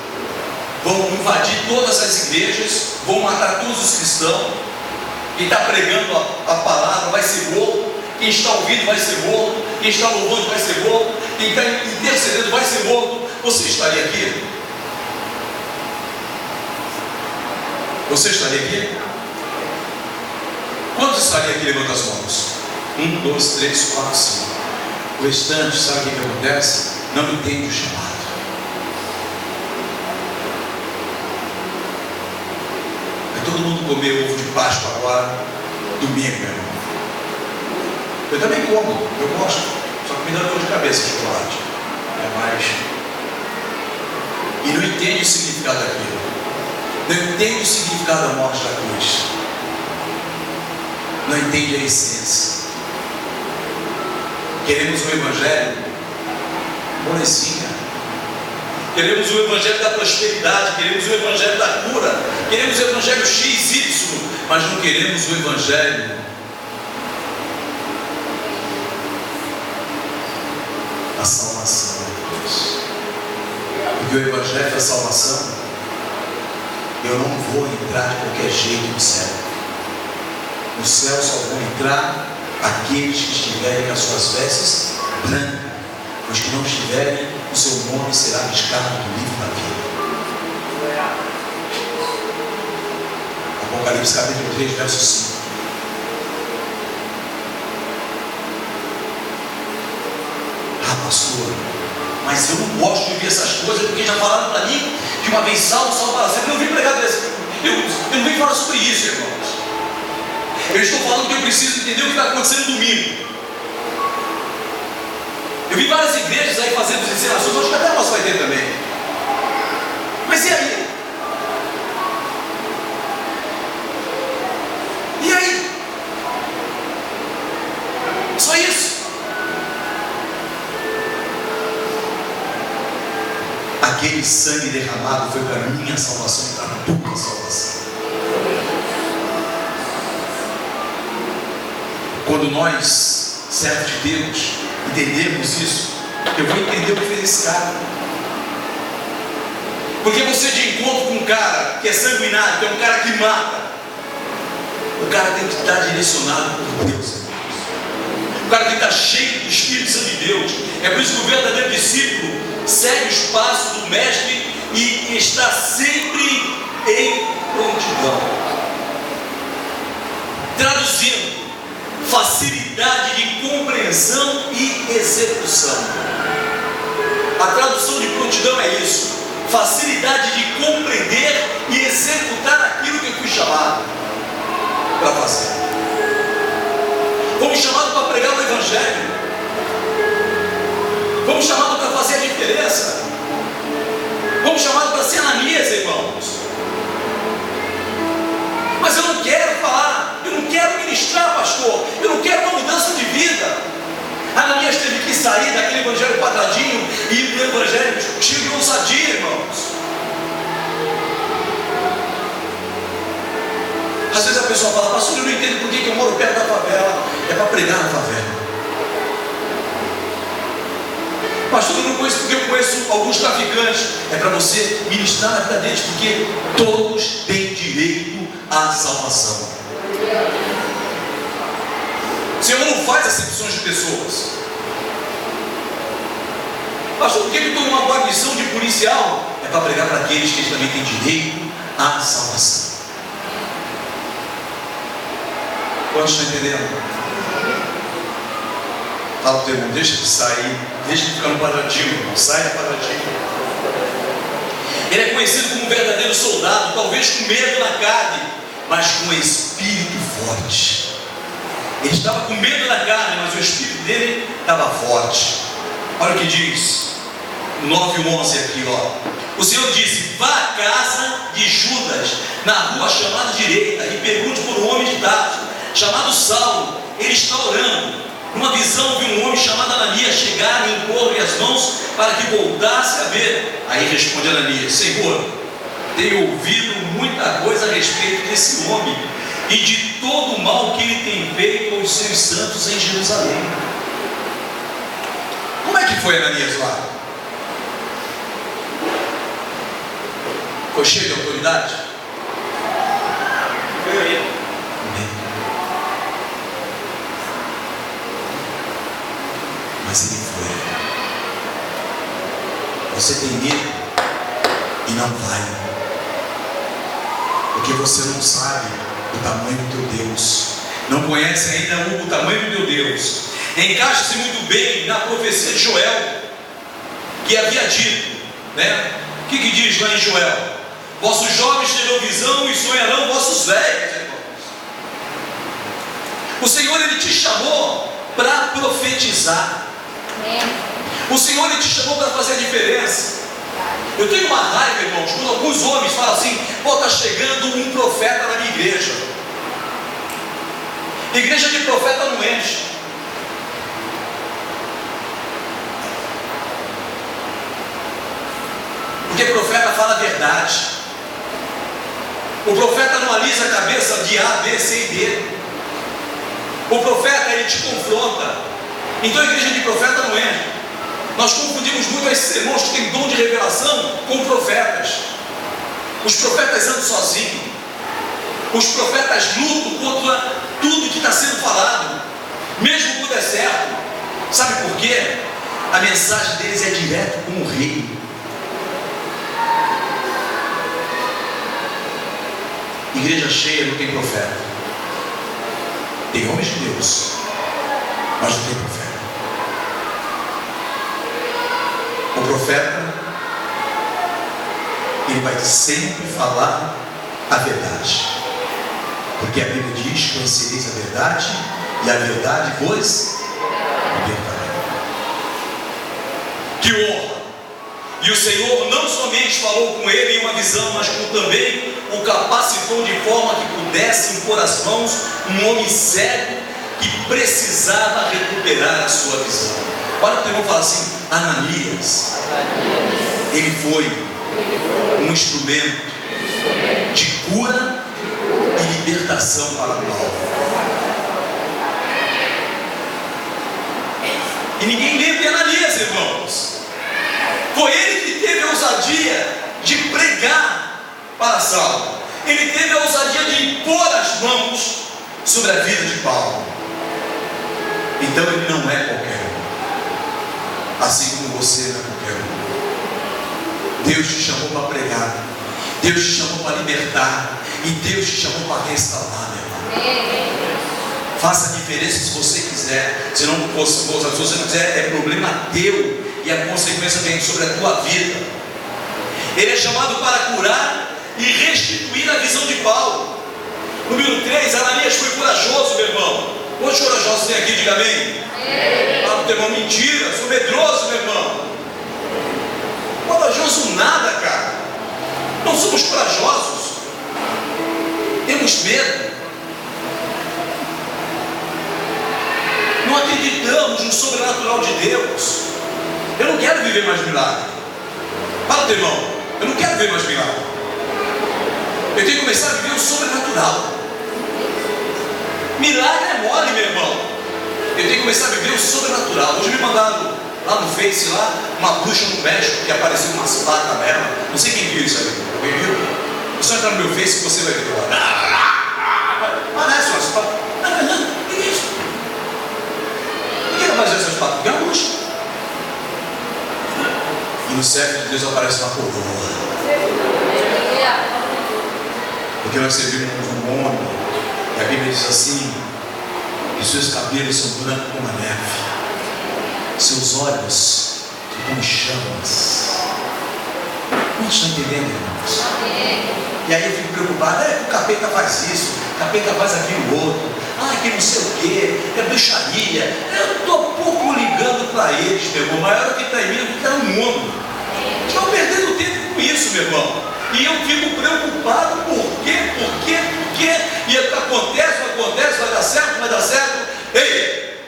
vão invadir todas as igrejas, vão matar todos os cristãos, quem está pregando a palavra vai ser morto, quem está ouvindo vai ser morto, quem está louvando vai ser morto, quem está intercedendo vai ser morto, você estaria aqui? Você estaria aqui? Quantos estariam aqui? Levanta as mãos. 1, 2, 3, 4, 5. O restante, sabe o que acontece? Não entende o chamado. Vai todo mundo comer ovo de Páscoa agora, domingo, meu irmão. Eu também como, eu gosto. Só que me dá dor de cabeça chocolate. É mais. E não entende o significado daquilo. Não entende o significado da morte da cruz. Não entende a essência. Queremos o Evangelho molezinha. Queremos o Evangelho da prosperidade. Queremos o Evangelho da cura. Queremos o Evangelho XY. Mas não queremos o Evangelho da salvação de Deus. Porque o Evangelho da salvação, eu não vou entrar de qualquer jeito no céu. No céu só vão entrar aqueles que estiverem com as suas vestes brancas. Os que não estiverem, o seu nome será riscado do livro da vida. Apocalipse capítulo 3, verso 5. Ah, pastor, mas eu não gosto de ouvir essas coisas, porque já falaram para mim que uma vez salvo para sempre. Eu não vim pregar desse. Eu não vim falar sobre isso, irmãos. Eu estou falando que eu preciso entender o que está acontecendo no domingo. Eu vi várias igrejas aí fazendo encenações, acho que até nós vai ter também. Mas e aí? E aí? Só isso? Aquele sangue derramado foi para a minha salvação e para a tua salvação. Quando nós, servos de Deus, entendemos isso, eu vou entender o que fez esse cara. Porque você de encontro com um cara que é sanguinário, que é um cara que mata, o cara tem que estar direcionado por Deus. O cara tem que estar cheio do Espírito Santo de Deus. É por isso que o verdadeiro discípulo segue os passos do mestre e está sempre em prontidão. Traduzindo, facilidade de compreensão e execução. A tradução de prontidão é isso: facilidade de compreender e executar aquilo que eu fui chamado para fazer. Fomos chamados para pregar o Evangelho. Fomos chamados para fazer a diferença. Fomos chamados para ser Ananias, irmãos. Mas eu não quero falar, eu não quero ministrar, pastor, eu não quero uma mudança de vida. Ananias teve que sair daquele evangelho quadradinho e ir para o evangelho cheio de ousadia, irmãos. Às vezes a pessoa fala, pastor, eu não entendo por que eu moro perto da favela. É para pregar na favela. Pastor, eu não conheço porque eu conheço alguns traficantes. É para você ministrar na vida deles, porque todos têm direito à salvação. O Senhor não faz acepções de pessoas. Pastor, por que eu estou numa guarnição de policial? É para pregar para aqueles que também têm direito à salvação. Quantos estão entendendo? Fala para o teu irmão, deixa de sair, deixa de ficar no quadradinho, irmão, sai do quadradinho. Ele é conhecido como um verdadeiro soldado, talvez com medo na carne, mas com espírito forte. Ele estava com medo na carne, mas o espírito dele estava forte. Olha o que diz 9:11 aqui, ó. O Senhor disse: vá à casa de Judas, na rua chamada direita, e pergunte por um homem de Tarso, chamado Saulo. Ele está orando. Numa visão, viu um homem chamado Ananias chegar e impor-lhe as mãos para que voltasse a ver. Aí responde Ananias: Senhor, tenho ouvido muita coisa a respeito desse homem e de todo o mal que ele tem feito aos seus santos em Jerusalém. Como é que foi Ananias lá? Foi cheio de autoridade? Foi. Mas ele foi. Você tem medo e não vai, porque você não sabe o tamanho do teu Deus, não conhece ainda o tamanho do teu Deus. Encaixa-se muito bem na profecia de Joel, que havia dito, né? O que diz lá em Joel? Vossos jovens terão visão e sonharão vossos velhos, irmãos. O Senhor, Ele te chamou para profetizar. O Senhor, Ele te chamou para fazer a diferença. Eu tenho uma raiva, irmãos, quando alguns homens falam assim: pô, está chegando um profeta na minha igreja. Igreja de profeta não enche. Porque profeta fala a verdade. O profeta não alisa a cabeça de A, B, C e D. O profeta, ele te confronta. Então a igreja de profeta não é. Nós confundimos muito esses irmãos que têm dom de revelação com profetas. Os profetas andam sozinhos. Os profetas lutam contra tudo que está sendo falado, mesmo quando é certo. Sabe por quê? A mensagem deles é direta como o rei. Igreja cheia não tem profeta. Tem homens de Deus, mas não tem profeta. O profeta, ele vai sempre falar a verdade, porque a Bíblia diz: conhecereis a verdade, e a verdade vos libertará. Que honra! E o Senhor não somente falou com ele em uma visão, mas como também o capacitou de forma que pudesse impor as mãos um homem cego que precisava recuperar a sua visão. Olha o que eu vou falar assim: Ananias, ele foi um instrumento de cura e libertação para Paulo. E ninguém lembra de Ananias, irmãos. Foi ele que teve a ousadia de pregar para Saulo. Ele teve a ousadia de impor as mãos sobre a vida de Paulo. Então ele não é qualquer um, assim como você não é qualquer um. Deus te chamou para pregar, Deus te chamou para libertar, e Deus te chamou para restaurar, meu irmão. Faça a diferença se você quiser. Se não quiser, é problema teu, e a consequência vem sobre a tua vida. Ele é chamado para curar e restituir a visão de Paulo. Número 3, Ananias foi corajoso, meu irmão. Quantos corajosos tem aqui? Diga amém. Ah, não tem irmão, mentira, sou medroso, meu irmão. Corajoso nada, cara. Não somos corajosos. Temos medo. Não acreditamos no sobrenatural de Deus. Eu não quero viver mais milagre. Fala, teu irmão, eu não quero ver mais milagre. Eu tenho que começar a viver o sobrenatural. Milagre é mole, meu irmão. Eu tenho que começar a viver o sobrenatural. Hoje me mandaram lá no Face, lá, uma bruxa no México que apareceu umas placas nela. Não sei quem viu isso aí. Alguém viu? É só entrar no meu Face que você vai ver. Parece umas placas. Não, o que é isso? O que vai fazer essas placas? É uma bruxa. E no século de Deus aparece uma coroa. Porque nós servimos um homem, e a Bíblia diz assim: que seus cabelos são brancos como a neve, seus olhos como chamas. Não estão entendendo, irmãos? E aí eu fico preocupado: o capeta faz isso, o capeta faz aquilo outro, que não sei o que, é bruxaria. Eu estou pouco ligando para eles, meu irmão. Maior que está em mim do que está no mundo. Estão perdendo tempo com isso, meu irmão. E eu fico preocupado: por quê? E acontece, vai dar certo. Ei,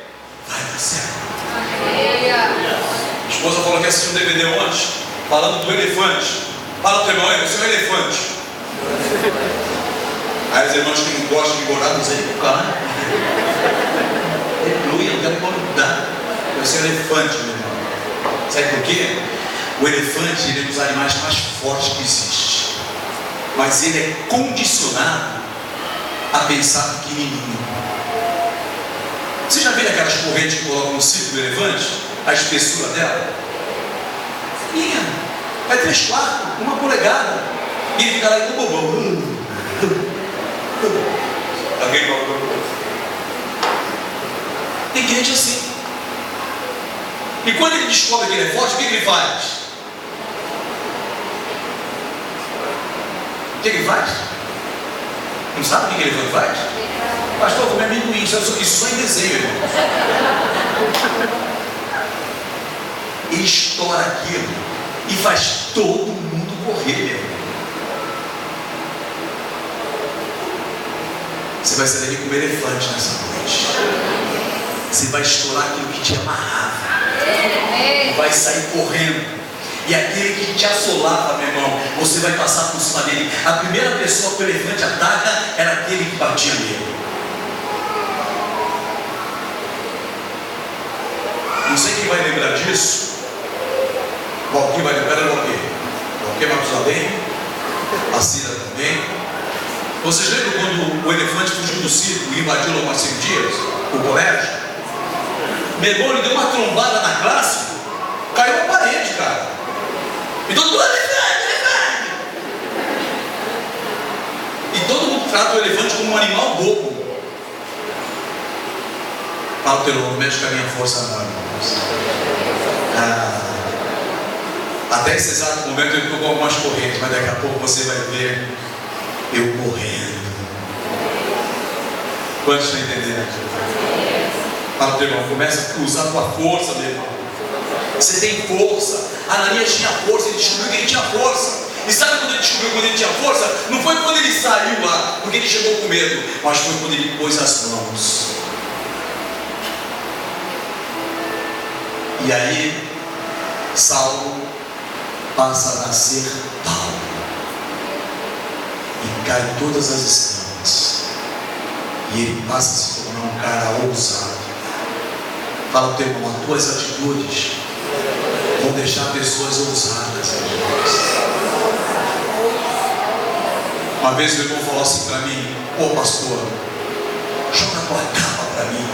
vai dar certo. A esposa falou que assistiu um DVD ontem, falando do elefante. Fala pro irmão: você é um elefante. Aí os irmãos que não gostam de morar, dizem: cara, aleluia, não quero mudar. Você é um elefante, meu irmão. Sabe por quê? O elefante, ele é um dos animais mais fortes que existe, mas ele é condicionado a pensar pequenininho. Você já viu aquelas correntes que colocam no circo do elefante? A espessura dela? Minha. é 3/4, 1 polegada. E ele fica lá com o bobão. Alguém falou? Tem crente assim. E quando ele descobre que ele é forte, o que ele faz? O que ele faz? Não sabe o que ele faz? Pastor, como é amendoim, isso só em desenho, irmão. Ele estoura aquilo e faz todo mundo correr, meu irmão. Você vai sair daqui como elefante nessa noite. Você vai estourar aquilo que te amarrava. Vai sair correndo. E aquele que te assolava, meu irmão, você vai passar por cima dele. A primeira pessoa que o elefante ataca era aquele que batia nele. Não sei quem vai lembrar disso. Quem vai lembrar era o quê? Quem Matusalém? A Cida também. Vocês lembram quando o elefante fugiu do circo e invadiu lá umas 5 dias? O colégio? Meu irmão, ele deu uma trombada na classe, caiu na parede, cara. E todo mundo, elefante! E todo mundo trata o elefante como um animal bobo. Fala, teu nome, mexe com a minha força, não, irmãos. Até esse exato momento eu estou com algumas correntes, mas daqui a pouco você vai ver eu correndo. Quantos estão entendendo? Fala, teu irmão, começa a usar a tua força, meu irmão. Você tem força. Ananias tinha força, ele descobriu que ele tinha força. E sabe quando ele descobriu quando ele tinha força? Não foi quando ele saiu lá, porque ele chegou com medo, mas foi quando ele pôs as mãos. E aí, Saulo passa a nascer Paulo. E cai todas as escamas. E ele passa a se tornar um cara ousado. Fala, teu irmão, as tuas atitudes vão deixar pessoas ousadas. Uma vez o irmão falou assim para mim: pô, pastor, joga a tua capa para mim.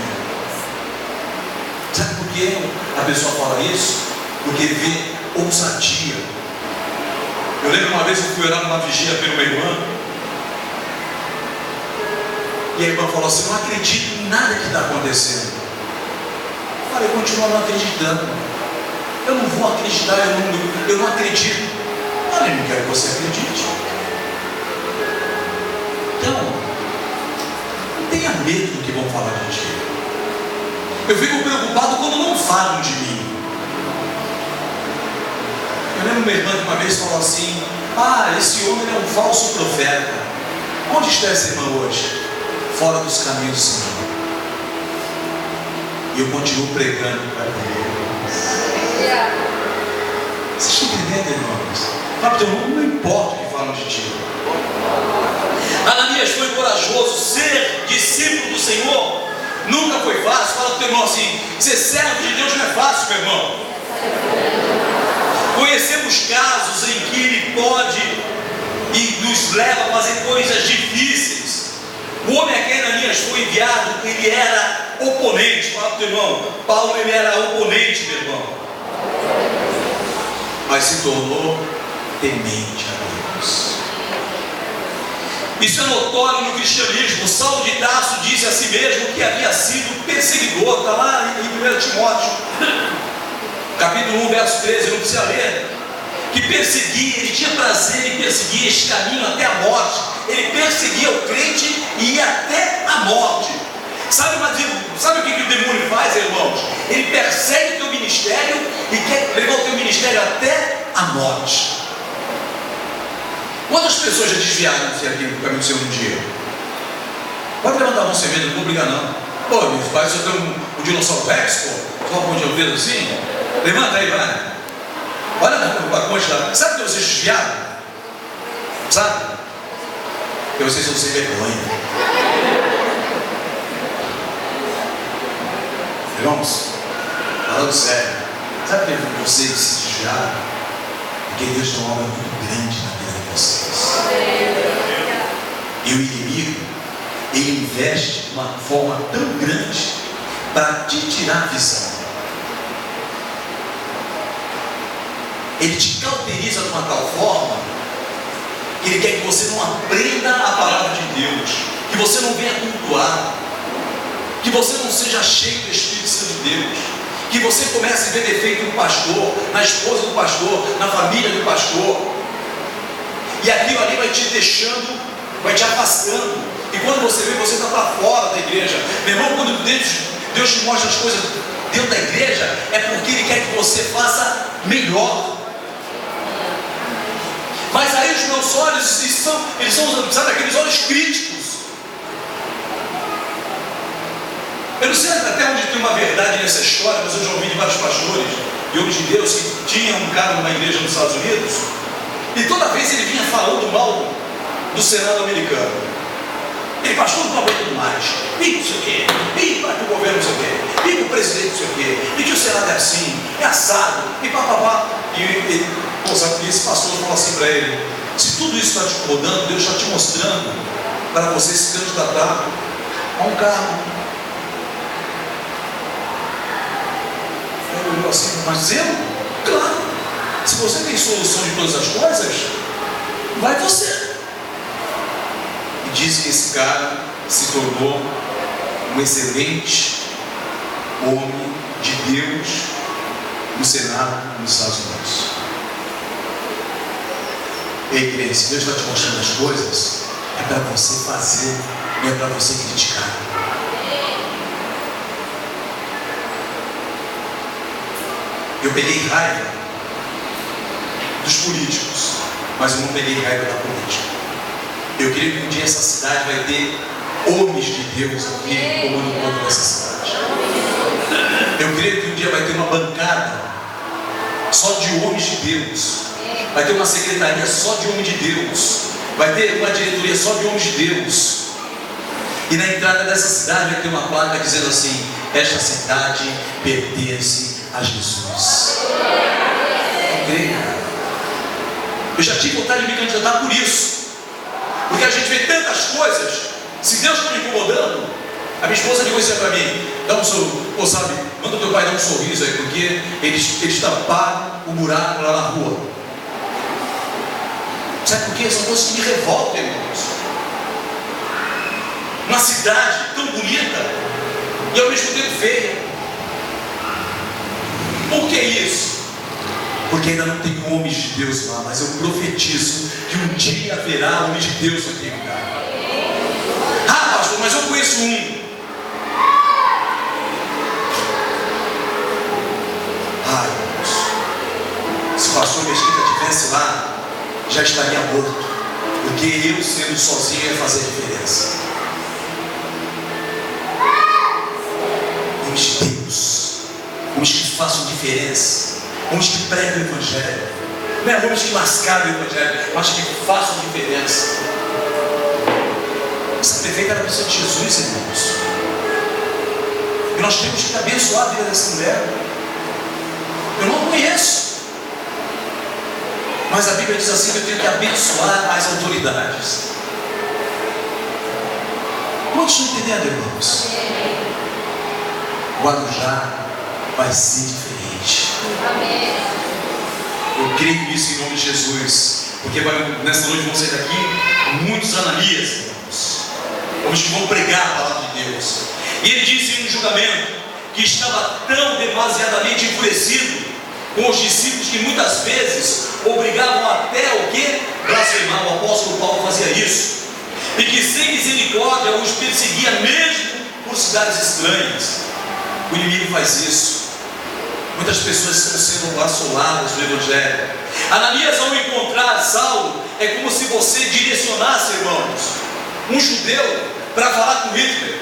Sabe por que a pessoa fala isso? Porque vê ousadia. Eu lembro uma vez que eu fui orar numa vigília pela uma irmã, e a irmã falou assim: não acredito em nada que está acontecendo. Eu falei: eu continuo não acreditando. Eu não vou acreditar, eu não acredito. Olha, eu não quero que você acredite. Então, não tenha medo do que vão falar de ti. Eu fico preocupado quando não falam de mim. Eu lembro uma irmã que uma vez falou assim: esse homem é um falso profeta. Onde está essa irmã hoje? Fora dos caminhos do Senhor. E eu continuo pregando para ele. Vocês estão entendendo, irmãos? Fala, teu irmão, não importa o que falam de ti. Ananias foi corajoso. Ser discípulo do Senhor nunca foi fácil. Fala pro teu irmão assim: ser servo de Deus não é fácil, meu irmão. Conhecemos casos em que Ele pode e nos leva a fazer coisas difíceis. O homem a quem Ananias foi enviado, ele era oponente. Fala pro teu irmão: Paulo, ele era oponente, meu irmão, mas se tornou temente a Deus. Isso é notório no cristianismo. Saulo de Tarso disse a si mesmo que havia sido perseguidor. Está lá em 1 Timóteo capítulo 1, verso 13, não precisa ler. Que perseguia, ele tinha prazer em perseguir este caminho até a morte. Ele perseguia o crente e ia até a morte. Sabe o que o demônio faz, irmãos? Ele persegue o teu ministério e quer levar o teu ministério até a morte. Quantas pessoas já desviaram-se aqui do caminho do Senhor um dia? Pode levantar a mão sem medo, não vou brigar não. Pô, meus pais, eu tenho um dinossauro Rex, pô. Só com o dedo assim. Levanta aí, vai. Olha a quantidade. Sabe que vocês desviaram? Sabe? Que vocês são sem vergonha. Irmãos, falando sério, sabe que vocês se desviaram? Porque Deus tem uma obra muito grande na vida de vocês. E o inimigo, ele investe de uma forma tão grande para te tirar a visão. ele te cauteriza de uma tal forma que ele quer que você não aprenda a palavra de Deus, que você não venha cultuar, que você não seja cheio do Espírito Santo de Deus, que você comece a ver defeito no pastor, na esposa do pastor, na família do pastor, e aquilo ali vai te deixando, vai te afastando, e quando você vê, você está para fora da igreja. Meu irmão, quando Deus te mostra as coisas dentro da igreja, é porque Ele quer que você faça melhor. Mas aí os meus olhos, eles são, sabe, aqueles olhos críticos. Eu não sei até onde tem uma verdade nessa história, mas eu já ouvi de vários pastores e homens de Deus que tinham um cara numa igreja nos Estados Unidos, e toda vez ele vinha falando mal do Senado americano. Ele, pastor, não aguenta mais, e não sei o quê, e para que o governo não sei o quê, e que o presidente não sei o quê, e que o Senado é assim, é assado, e papapá. E esse pastor falou assim para ele: se tudo isso está te incomodando, Deus está te mostrando para você se candidatar a um cargo. Ele olhou assim: mas eu? Claro, se você tem solução de todas as coisas, vai você. E diz que esse cara se tornou um excelente homem de Deus no Senado nos Estados Unidos. Ei, igreja, se Deus está te mostrando as coisas, é para você fazer, não é para você criticar. Eu peguei raiva dos políticos, mas eu não peguei raiva da política. Eu creio que um dia essa cidade vai ter homens de Deus aqui tomando conta dessa cidade. Eu creio que um dia vai ter uma bancada só de homens de Deus. Vai ter uma secretaria só de homens de Deus. Vai ter uma diretoria só de homens de Deus. E na entrada dessa cidade vai ter uma placa dizendo assim: esta cidade pertence a Jesus. Eu já tive vontade de me candidatar por isso, porque a gente vê tantas coisas. Se Deus está me incomodando, a minha esposa ligou isso para mim: dá um sorriso, ou sabe, manda teu pai dar um sorriso aí, porque eles taparam o buraco lá na rua. Sabe por quê? São coisas que me revoltam, irmãos. Uma cidade tão bonita e ao mesmo tempo feia. Por que isso? Porque ainda não tem homens de Deus lá, mas eu profetizo que um dia haverá homens de Deus naquele lugar. Ah, pastor, mas eu conheço um. Ai, irmãos, se o pastor Mesquita estivesse lá, já estaria morto, porque eu sendo sozinho ia fazer a diferença. Homens de Deus, homens que façam diferença, homens que pregam o Evangelho, não é homens que mascaram o Evangelho, mas que façam diferença. Essa perfeita era a pessoa de Jesus, irmãos, e nós temos que abençoar a vida dessa mulher. Eu não conheço, mas a Bíblia diz assim que eu tenho que abençoar as autoridades. Quantos estão entendendo, irmãos? Guarujá vai ser diferente. Eu creio nisso em nome de Jesus, porque nessa noite vão sair daqui muitos Ananias, irmãos, homens que vão pregar a palavra de Deus. E ele disse no julgamento que estava tão demasiadamente enfurecido com os discípulos que muitas vezes obrigavam até o que? Blasfemar. O apóstolo Paulo fazia isso. E que sem misericórdia os perseguia mesmo por cidades estranhas. O inimigo faz isso. Muitas pessoas estão sendo assoladas no Evangelho. Ananias, ao encontrar Saulo, é como se você direcionasse, irmãos, um judeu para falar com Hitler.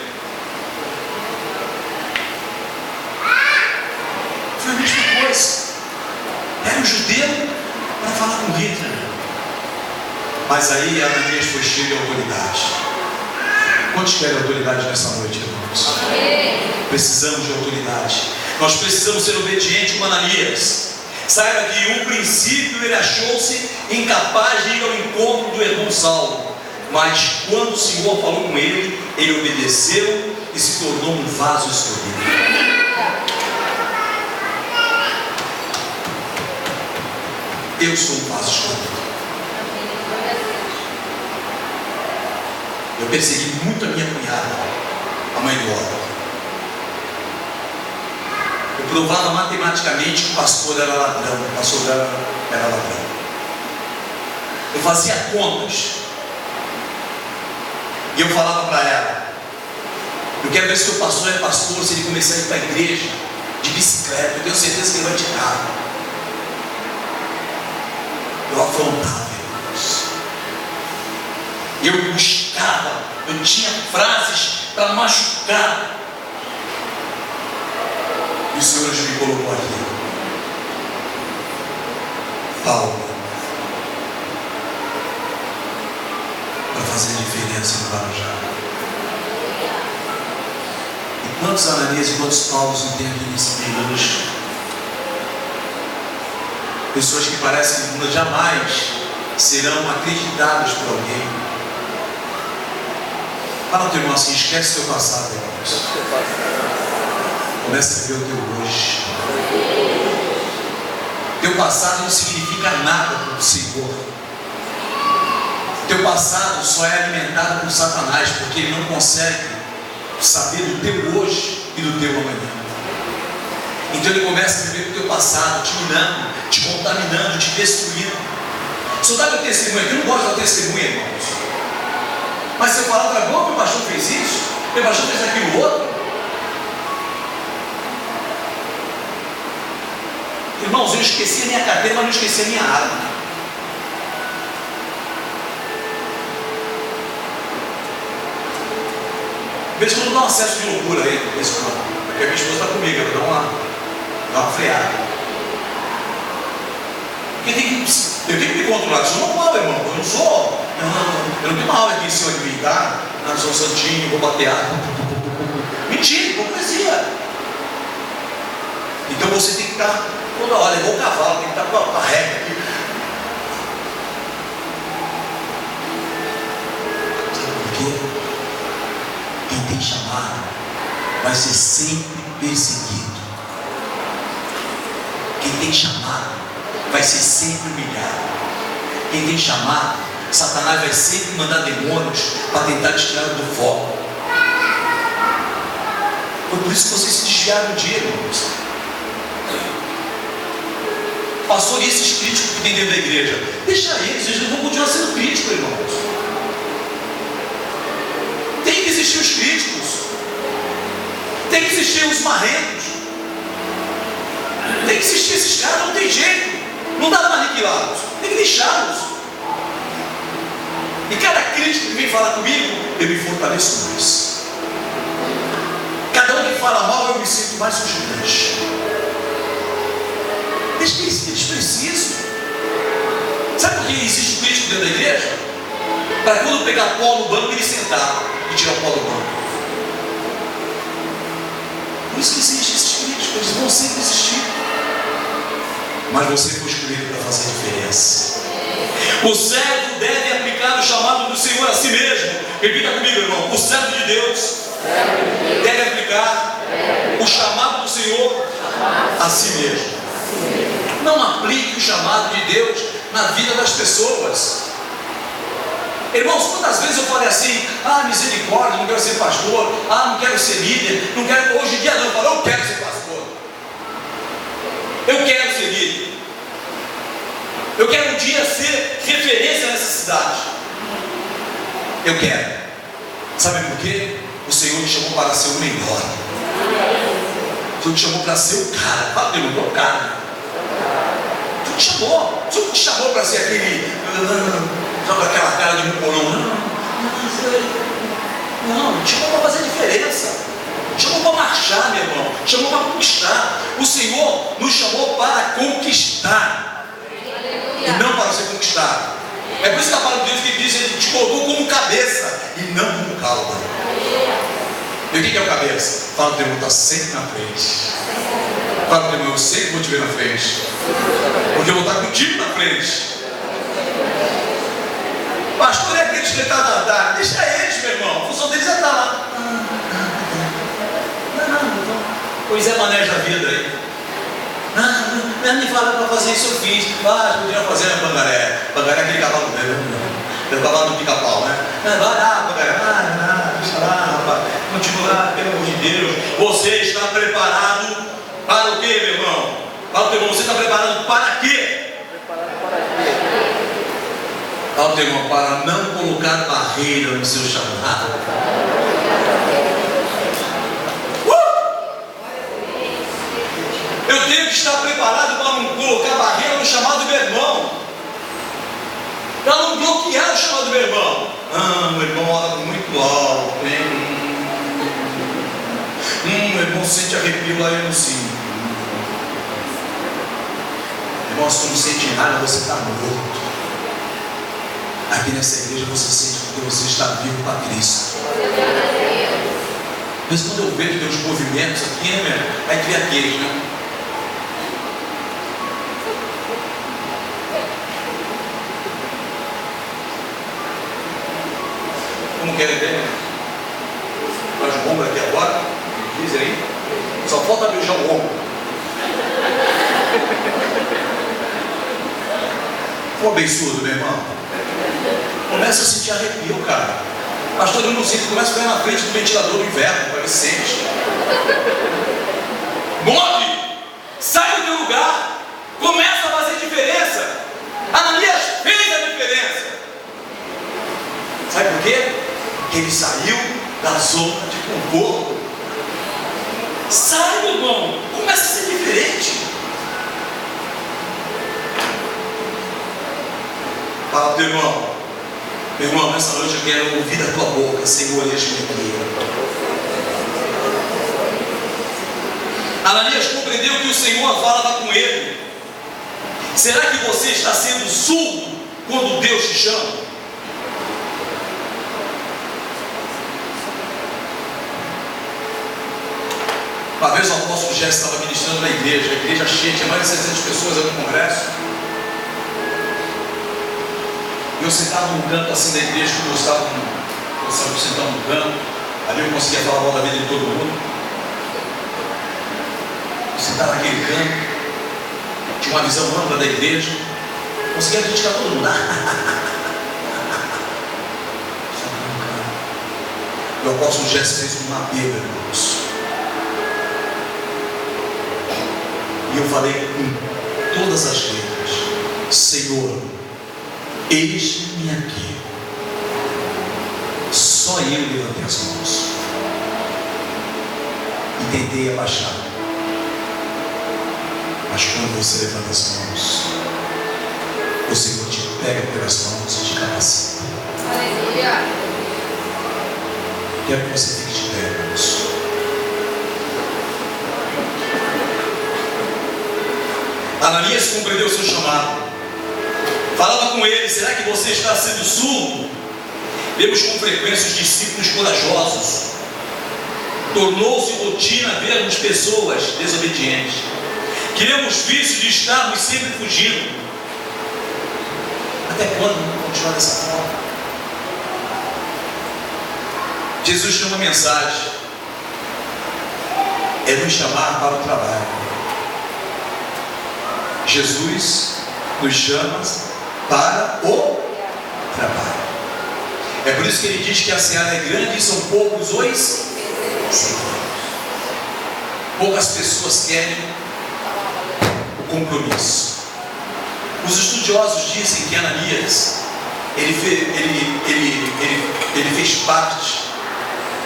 Foi a mesma coisa. Era um judeu para falar com Hitler. Mas aí Ananias foi cheio de autoridade. Quantos querem autoridade nessa noite, irmãos? Precisamos de autoridade. Nós precisamos ser obedientes como Ananias. Saiba que em um princípio ele achou-se incapaz de ir ao encontro do irmão Saulo. Mas quando o Senhor falou com ele, ele obedeceu e se tornou um vaso escolhido. Eu sou um vaso escolhido. Eu persegui muito a minha cunhada, a mãe do Otto. Eu provava matematicamente que o pastor era ladrão, o pastor dela era ladrão. Eu fazia contas. E eu falava para ela: eu quero ver se o pastor é pastor, se ele começar a ir para a igreja de bicicleta, eu tenho certeza que ele vai de carro. Eu afrontava, irmãos. Eu buscava, eu tinha frases para machucar. E o Senhor hoje me colocou aqui. Paulo, para fazer diferença no Guarujá. E quantos Ananias e quantos Paulos não tem aqui nesse meio hoje? Pessoas que parecem que jamais serão acreditadas por alguém. Fala teu irmão assim: esquece o teu passado, irmãos. Começa a viver o teu hoje. Teu passado não significa nada para o Senhor. Teu passado só é alimentado por Satanás, porque ele não consegue saber do teu hoje e do teu amanhã. Então ele começa a viver o teu passado, te minando, te contaminando, te destruindo. Só dá meu testemunho aqui, eu não gosto da testemunha, irmãos. Mas se eu falar para bom, meu pastor fez isso, meu pastor fez aquilo outro. Irmãos, eu esqueci a minha carteira, mas não esqueci a minha arma. De vez em quando dá um acesso de loucura aí, de vez em quando. Porque a minha esposa está comigo, ela dá uma freada. Porque eu tenho que me controlar, eu sou normal, irmão. Eu não sou. Eu não tenho uma aula aqui em cima de mim, tá? Não sou santinho, vou bater água. Mentira, hipocrisia. Então você tem que estar toda hora, igual o cavalo, tem que estar com a régua aqui. Sabe por quê? Quem tem chamado vai ser sempre perseguido. Quem tem chamado vai ser sempre humilhado. Quem tem chamado, Satanás vai sempre mandar demônios para tentar te tirar do foco. Foi por isso que vocês se desviaram um dia, irmãos. Pastor, e esses críticos que tem dentro da igreja? Deixa eles não vão continuar sendo críticos, irmãos. Tem que existir os críticos, tem que existir os marrentos, tem que existir esses caras, não tem jeito, não dá para aniquilá-los, tem que deixá-los. E cada crítico que vem falar comigo, eu me fortaleço mais. Cada um que fala mal, eu me sinto mais confiante. Deixa que eles precisam. Sabe por que existe crítico dentro da igreja? Para quando pegar pó no banco, ele sentar e tirar o pó do banco. Por isso que existem esses críticos, eles vão sempre existir. Mas você foi escolhido para fazer a diferença. O servo deve aplicar o chamado do Senhor a si mesmo. Repita comigo, irmão. O servo de Deus deve aplicar o chamado do Senhor a si mesmo. Não aplique o chamado de Deus na vida das pessoas. Irmãos, quantas vezes eu falei assim: ah, misericórdia, não quero ser pastor, ah, não quero ser líder, não quero, hoje em dia não, eu falo, eu quero ser pastor, eu quero ser líder, eu quero um dia ser referência nessa cidade, eu quero. Sabe por quê? O Senhor me chamou para ser o melhor. O Senhor te chamou para ser o cara. Fala, Deus, não é o cara. O Senhor te chamou. O Senhor te chamou para ser aquele, só com aquela cara de mucolão. Não, te chamou para fazer diferença. Te chamou para marchar, meu irmão. Te chamou para conquistar. O Senhor nos chamou para conquistar e não para ser conquistado. É por isso que a palavra de Deus que diz: Ele te colocou como cabeça e não como cauda. E o que é o cabeça? Fala para o teu irmão, está sempre na frente. Fala para o teu irmão, eu sempre vou te ver na frente, porque eu vou estar contigo na frente. Pastor, é aqueles que estão a andar, deixa eles, meu irmão, a função deles é estar lá. Não. Pois é, maneja a vida aí. Me fala para fazer isso, eu fiz. Podia fazer a pangaré. Pangaré é aquele cavalo do cavalo do pica-pau, né? Vai lá, pangaré. Deixa lá, rapaz. Continua lá, pelo amor de Deus. Você está preparado para o quê, meu irmão? Fala, teu irmão, você está preparado para quê? Fala, teu irmão, para não colocar barreira no seu chamado. Eu tenho que estar preparado para não colocar barreira no chamado do meu irmão, para não bloquear o chamado do meu irmão. Meu irmão ora muito alto, meu irmão sente arrepio lá eu não sinto. Irmão, se tu não sente nada, você está morto. Aqui nessa igreja você sente porque você está vivo para Cristo. Mas quando eu vejo teus movimentos aqui, né, meu? Aí tu vê aqueles, né? Como querem ver? Faz o ombro aqui agora. Diz aí. Só falta beijar o ombro. Ficou abençoado, meu irmão? Começa a sentir arrepio, cara. Pastor, eu não sinto. Começa a ficar na frente do ventilador do inverno, para ver se sente. Move! Sai do teu lugar. Começa a fazer diferença. Ananias fez a diferença. Sabe por quê? Porque ele saiu da zona de conforto. Sai, meu irmão. Começa a ser diferente. Fala, teu irmão. Meu irmão, nessa noite eu quero ouvir da tua boca, Senhor, eis-me aqui. Ananias compreendeu que o Senhor falava com ele. Será que você está sendo surdo quando Deus te chama? Uma vez o apóstolo Jesse estava ministrando na igreja, a igreja cheia, tinha mais de 600 pessoas no congresso. Eu sentado num canto assim da igreja, que eu gostava de sentar num canto, ali eu conseguia falar mal da vida de todo mundo. Eu sentava naquele canto, tinha uma visão ampla da igreja, conseguia criticar todo mundo. E o apóstolo Jesse fez uma bíblia, irmãos. E eu falei com todas as letras: Senhor, eis-me aqui. Só eu levantei as mãos e tentei abaixar. Mas quando você levanta as mãos, o Senhor te pega pelas mãos e te capacita. Aleluia. Quero que você fique de pé, irmãos. Ananias compreendeu o seu chamado. Falava com ele: será que você está sendo surdo? Vemos com frequência os discípulos corajosos. Tornou-se rotina vermos pessoas desobedientes. Queremos vício de estarmos sempre fugindo. Até quando vamos continuar dessa forma? Jesus tem uma mensagem: é nos chamar para o trabalho. Jesus nos chama para o trabalho. É por isso que ele diz que a seara é grande e são poucos os servos. Poucas pessoas querem o compromisso. Os estudiosos dizem que Ananias ele fez parte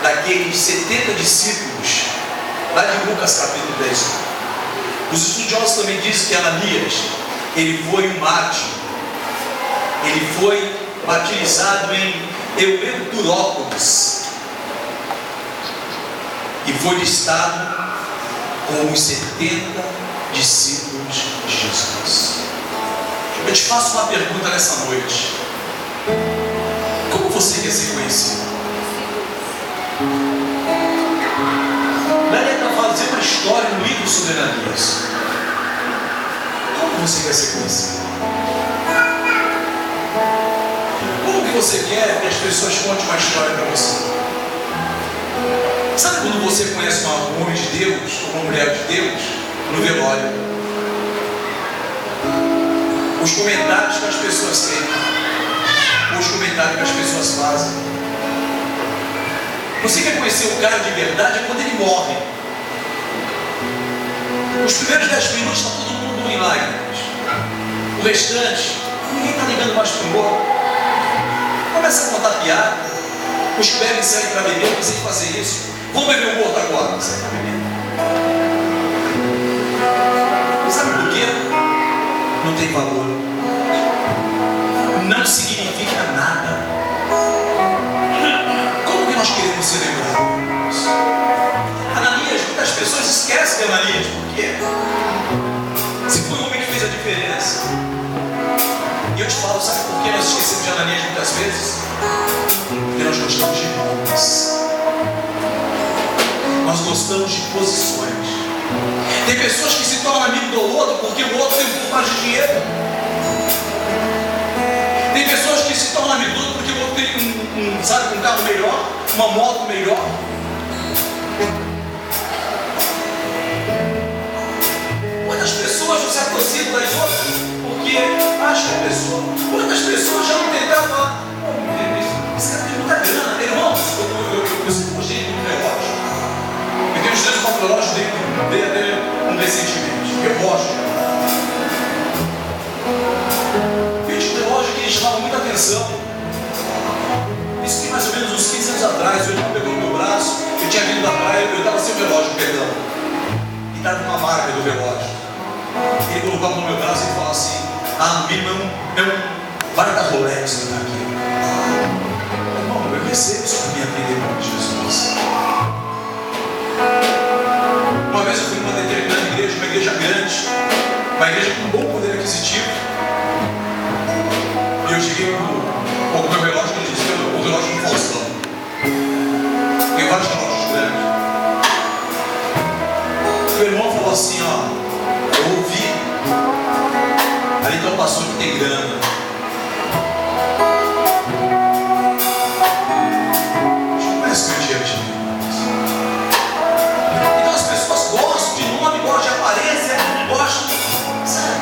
daqueles 70 discípulos lá de Lucas capítulo 10. Os estudiosos também dizem que Ananias ele foi um mártir. Ele foi martirizado em Euturópolis e foi listado como os 70 discípulos de Jesus. Eu te faço uma pergunta nessa noite: como você quer ser conhecido? Daniel está fazendo uma história no livro sobre Ananias. Como você quer ser conhecido? Como que você quer que as pessoas contem uma história para você? Sabe quando você conhece um homem de Deus, ou uma mulher de Deus, no velório? os comentários que as pessoas têm, os comentários que as pessoas fazem. Você quer conhecer o cara de verdade é quando ele morre. Os primeiros 10 minutos está todo mundo em lágrimas. O restante, ninguém está ligando mais para o outro. Começa a contar piada. Os que bebem saem para beber, não sei fazer isso. Vamos beber um outro agora, não sai para beber. Sabe por quê? Não tem valor. Não significa nada. Como que nós queremos ser lembrados? Ananias, muitas pessoas esquecem de Ananias. Por quê? Se foi o homem que fez a diferença. E eu te falo, sabe por que nós esquecemos de Ananias muitas vezes? Porque nós gostamos de nomes. Nós gostamos de posições. Tem pessoas que se tornam amigo do outro porque o outro tem um pouco mais de dinheiro. Tem pessoas que se tornam amigo do outro porque o outro tem um carro melhor, uma moto melhor. Quantas pessoas não se aproximam das outras porque acham a pessoa? Quantas pessoas já não tentaram falar? Esse cara tem muita grana, irmãos. Eu sempre gostei de um relógio. Eu tenho uns dias com o relógio dei até recentemente. Eu gosto. Eu tinha um relógio que chamava muita atenção. Isso tem mais ou menos uns 15 anos atrás. O irmão pegou no meu braço. Eu tinha vindo da praia. Eu estava sem o relógio, perdão. E estava uma marca do relógio. Ele colocava no meu braço e falava assim: ah, no mínimo é um baita Rolex que está aqui. Irmão, eu recebo isso para me aprender em nome de Jesus. Uma vez eu fui numa determinada igreja, uma igreja grande, uma igreja com um bom poder aquisitivo. E eu cheguei com o meu relógio, que ele disse que o relógio do Faustão. Tem vários relógios grandes. O irmão falou assim: ó, eu ouvi, ali tem um pastor que tem grana. Conhece o dia de mim? Então as pessoas gostam de nome, gostam de aparência, gostam, sabe?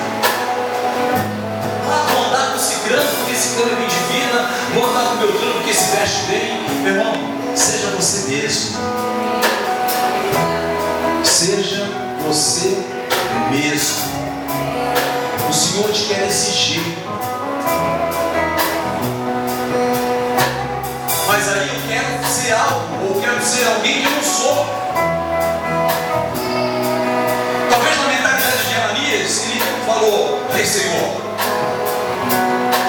Ah, vou andar com esse grande porque esse grande me divina, vou andar com o meu grande porque se veste bem. Meu irmão, seja você mesmo. Seja você mesmo. O Senhor te quer exigir. Mas aí eu quero ser algo, ou quero ser alguém que eu não sou. Talvez na mentalidade de Ananias, ele falou: ei, Senhor,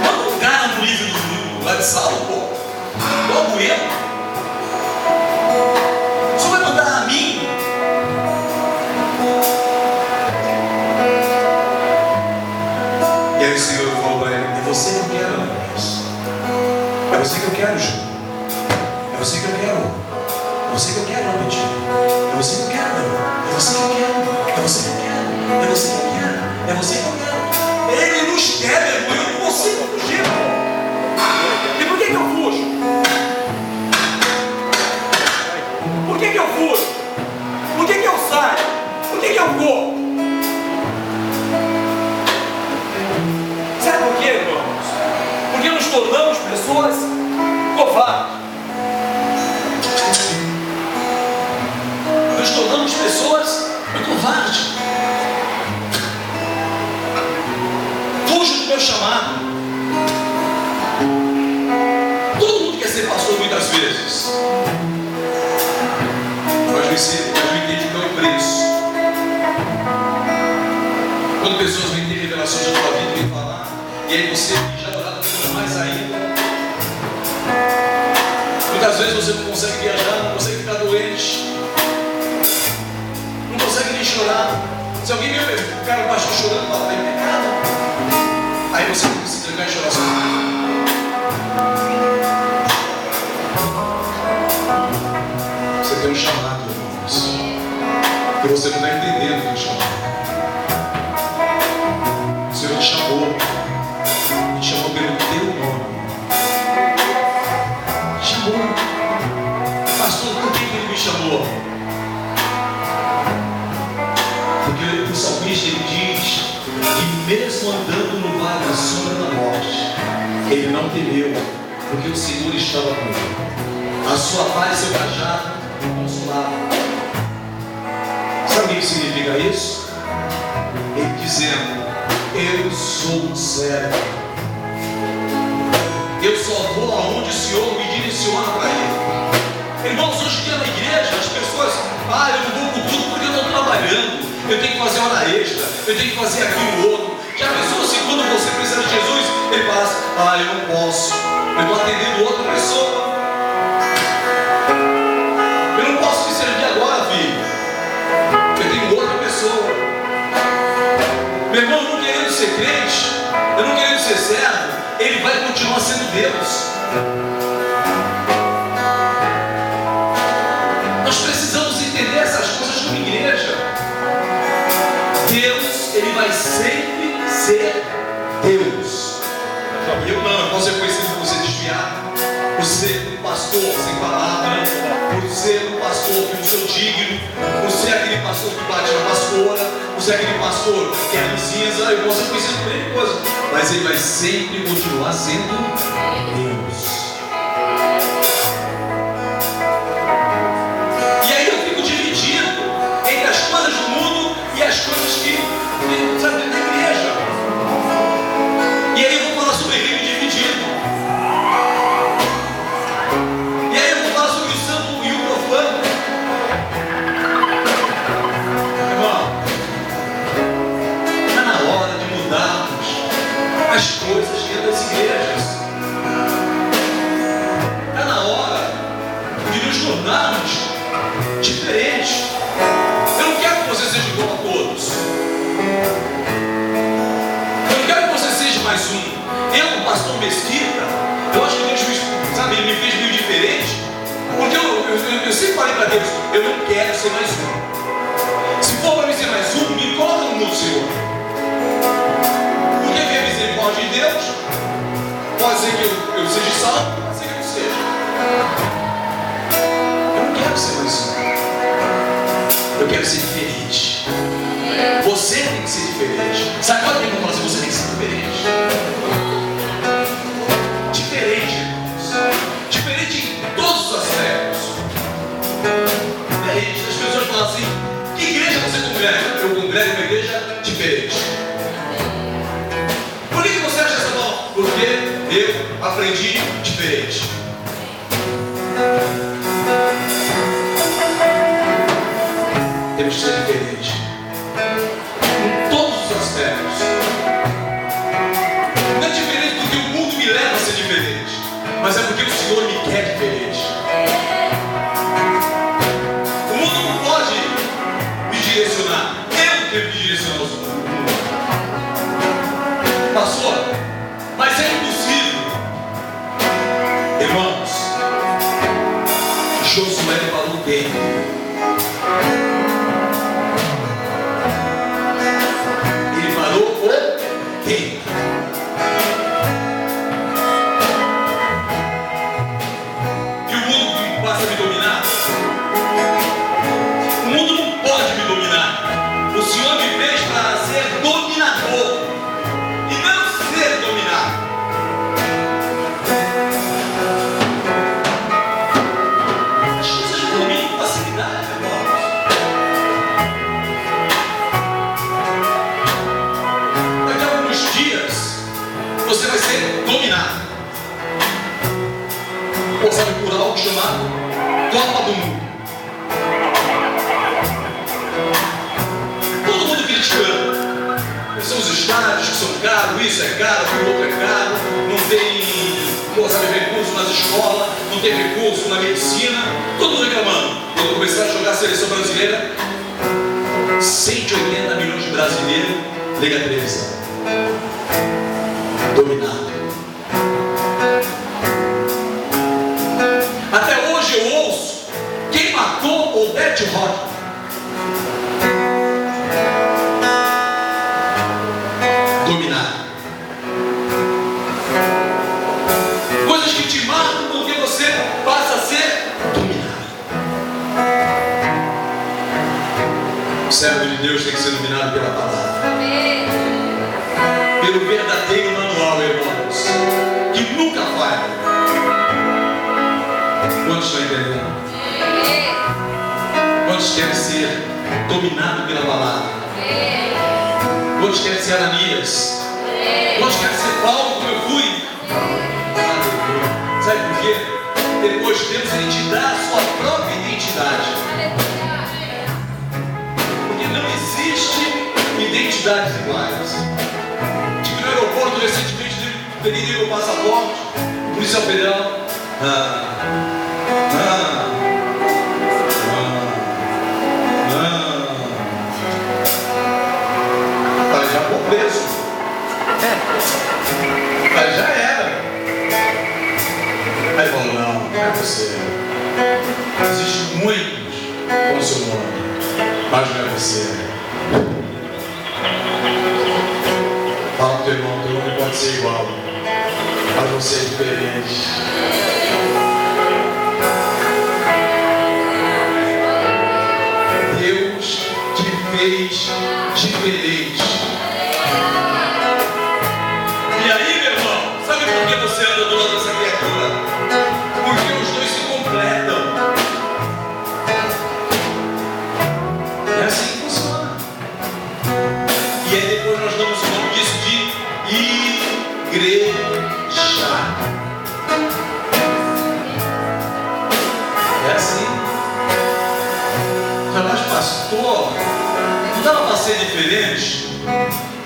manda um cara no livro do lá de Saulo, pô. Logo eu. O Senhor vai mandar a mim. E aí o Senhor falou para ele: é você que eu quero, Ananias. É você que eu quero, João. É você que eu quero. É você que eu quero, Albertinho. É você que eu quero, meu. É você que eu quero. É você que eu quero. É você que eu quero. É você que eu quero. Ele nos quer, meu irmão. Eu não consigo fugir, pô. E por que eu fujo? Por que eu fujo? Por que eu saio? Por que eu vou? Sabe por quê, irmãos? Porque nos tornamos pessoas covardes. Nos tornamos pessoas covardes. Fujo do meu chamado. Todo mundo quer ser pastor muitas vezes. Mas não entende qual é o preço. Quando pessoas vêm ter revelações da tua vida, vêm falar, e aí você já orado mais ainda. Muitas vezes você não consegue viajar, não consegue ficar doente, não consegue nem chorar. Se alguém vê o cara baixo chorando, fala: é pecado. Aí você tem que se entregar e chorar sozinho. Você tem um chamado, irmãos, que você não está entendendo o chamado. O Senhor te chamou, te chamou pelo teu nome. Chamou. Pastor, por que ele me chamou? Porque o salmista ele diz que mesmo andando no vale da Ele não temeu, porque o Senhor estava com ele. A sua vara e seu cajado o consolavam. Sabe o que significa isso? Ele dizendo: eu sou um servo. Eu só vou aonde o Senhor me direciona para ir. Irmãos, hoje em dia na igreja, as pessoas, eu não vou por tudo porque eu estou trabalhando, eu tenho que fazer hora extra, eu tenho que fazer aquilo outro. Já pensou assim, quando você precisa de Jesus, ele fala assim: eu não posso, eu estou atendendo outra pessoa. Eu não posso te servir agora, filho, eu tenho outra pessoa. Meu irmão, não querendo ser crente, eu não querendo ser servo, ele vai continuar sendo Deus. Nós precisamos entender essas coisas como igreja. Deus, ele vai sempre ser Deus. Eu posso ser conhecido por ser desviado, por ser um pastor sem palavra, por ser um pastor que não sou digno, por ser aquele pastor que bate na pastora, por ser aquele pastor que é ranzinza. Eu posso ser conhecido por ele coisa, mas ele vai sempre continuar sendo Deus. E aí eu fico dividido entre as coisas do mundo e as coisas que sabe, da igreja. E aí eu vou falar sobre reino dividido. E aí eu vou falar sobre o santo e o profano. Irmão, está na hora de mudarmos as coisas dentro das igrejas. Está na hora de nos tornarmos diferentes. Eu não quero que você seja igual a todos. Eu não quero que você seja mais um. Eu, o pastor Mesquita, eu acho que Deus ele me fez meio diferente, porque eu sempre falei para Deus: eu não quero ser mais um. Se for para mim ser mais um, me coloca no mundo, Senhor. Porque a misericórdia de Deus pode ser que eu seja salvo, pode ser que eu não seja. Eu não quero ser mais um. Eu quero ser diferente. Você tem que ser diferente. Sabe qual é que eu falo assim? Você tem que ser diferente. Diferente, irmãos. Diferente em todos os aspectos. As pessoas falam assim: que igreja você congrega? Eu congrego uma igreja diferente. Por que você acha essa palavra? Porque eu aprendi diferente. Temos que ser diferente em todos os aspectos. Não é diferente porque o mundo me leva a ser diferente, mas é porque o Senhor me quer diferente. O mundo não pode me direcionar, eu tenho que direcionar o mundo. Pastor, mas é impossível. Irmãos, Josué falou dele. Ele parou o tempo. E o mundo passa a me dominar. O mundo não pode me dominar. O Senhor me fez para ser dominador e não ser dominado. As coisas fluem com facilidade, irmãos. Daqui a alguns dias você vai ser dominado. Ou sabe por algo chamado Copa do Mundo. Todo mundo criticando. São os estádios que são caros, isso é caro, aquilo outro é caro, não tem recurso nas escolas, não tem recurso na medicina, todo mundo reclamando. Quando começar a jogar a seleção brasileira, 180 milhões de brasileiros ligam a televisão. Dominado. Até hoje eu ouço: quem matou Odete Roitman? Dominado. Coisas que te marcam porque você passa a ser dominado. O servo de Deus tem que ser dominado pela palavra. Pelo verdadeiro manual, irmãos. Que Quantos estão entendendo? Quantos querem ser dominados pela palavra? Quantos querem ser Ananias? Quantos querem ser Paulo, como eu fui? Sabe por quê? Depois Deus ele te dá a sua própria identidade. Porque não existe identidades iguais. Tipo, no aeroporto, recentemente, peguei meu passaporte, o policial federal. Falei, já vou preso. Falei, já era. Aí falou, não é você. Existem muitos com o seu nome, mas não é você. Fala pro teu irmão, teu nome pode ser igual, mas você é diferente. Deus te fez diferente. E aí, meu irmão, sabe por que você anda do lado dessa criatura? Porque os dois se completam. É assim que funciona. E aí depois nós damos o nome disso de igreja. É assim. Mas pastor, não dava para ser diferente?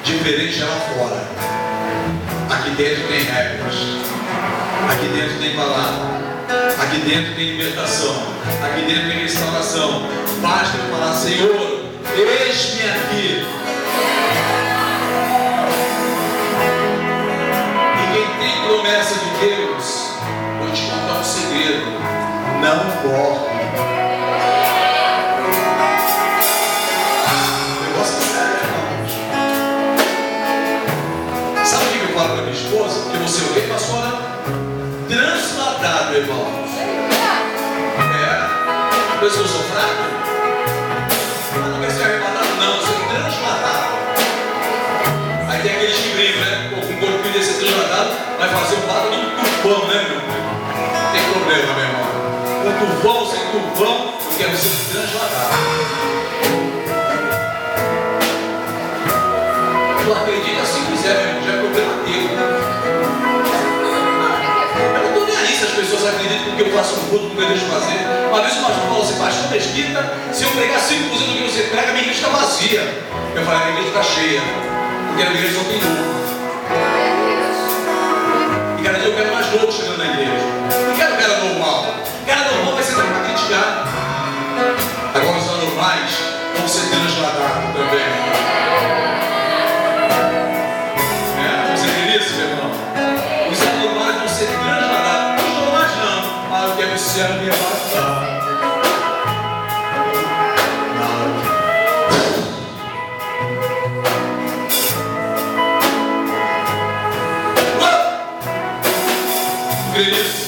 Diferente é lá fora. Aqui dentro tem regras. Aqui dentro tem palavra. Aqui dentro tem libertação. Aqui dentro tem restauração. Basta eu falar, Senhor, eis-me aqui. E quem tem promessa de Deus, vou te contar um segredo: não morre. Porque você veio para a sua transladado, irmão. Por isso eu sou fraco. Não quer ser arrebatado, não, eu sou transladado. Aí tem aqueles que brincam, né? Com o corpo que ser transladado, vai fazer um lado do turvão, né, meu? Não tem problema, meu irmão. Com turvão ou sem turvão, eu quero ser transladado. Tu acredita se quiser, meu irmão, já é problema teu. Eu não estou nem aí se as pessoas acreditam porque eu faço um culto, porque eu deixo fazer. Uma vez o pastor falou assim, pastor Mesquita, se eu pregar 5% do que você prega, a minha igreja está vazia. Eu falei, a minha igreja está cheia, porque a minha igreja só tem novo. E cada dia eu quero mais novo chegando na igreja. Não quero cara normal. Cara normal vai ser também para criticar. Agora os anormais vão ser transladados também. Você crê nisso, meu irmão? Os anormais vão ser transladados. Os normais não. Ah, eu quero ser a minha batata. Crê nisso?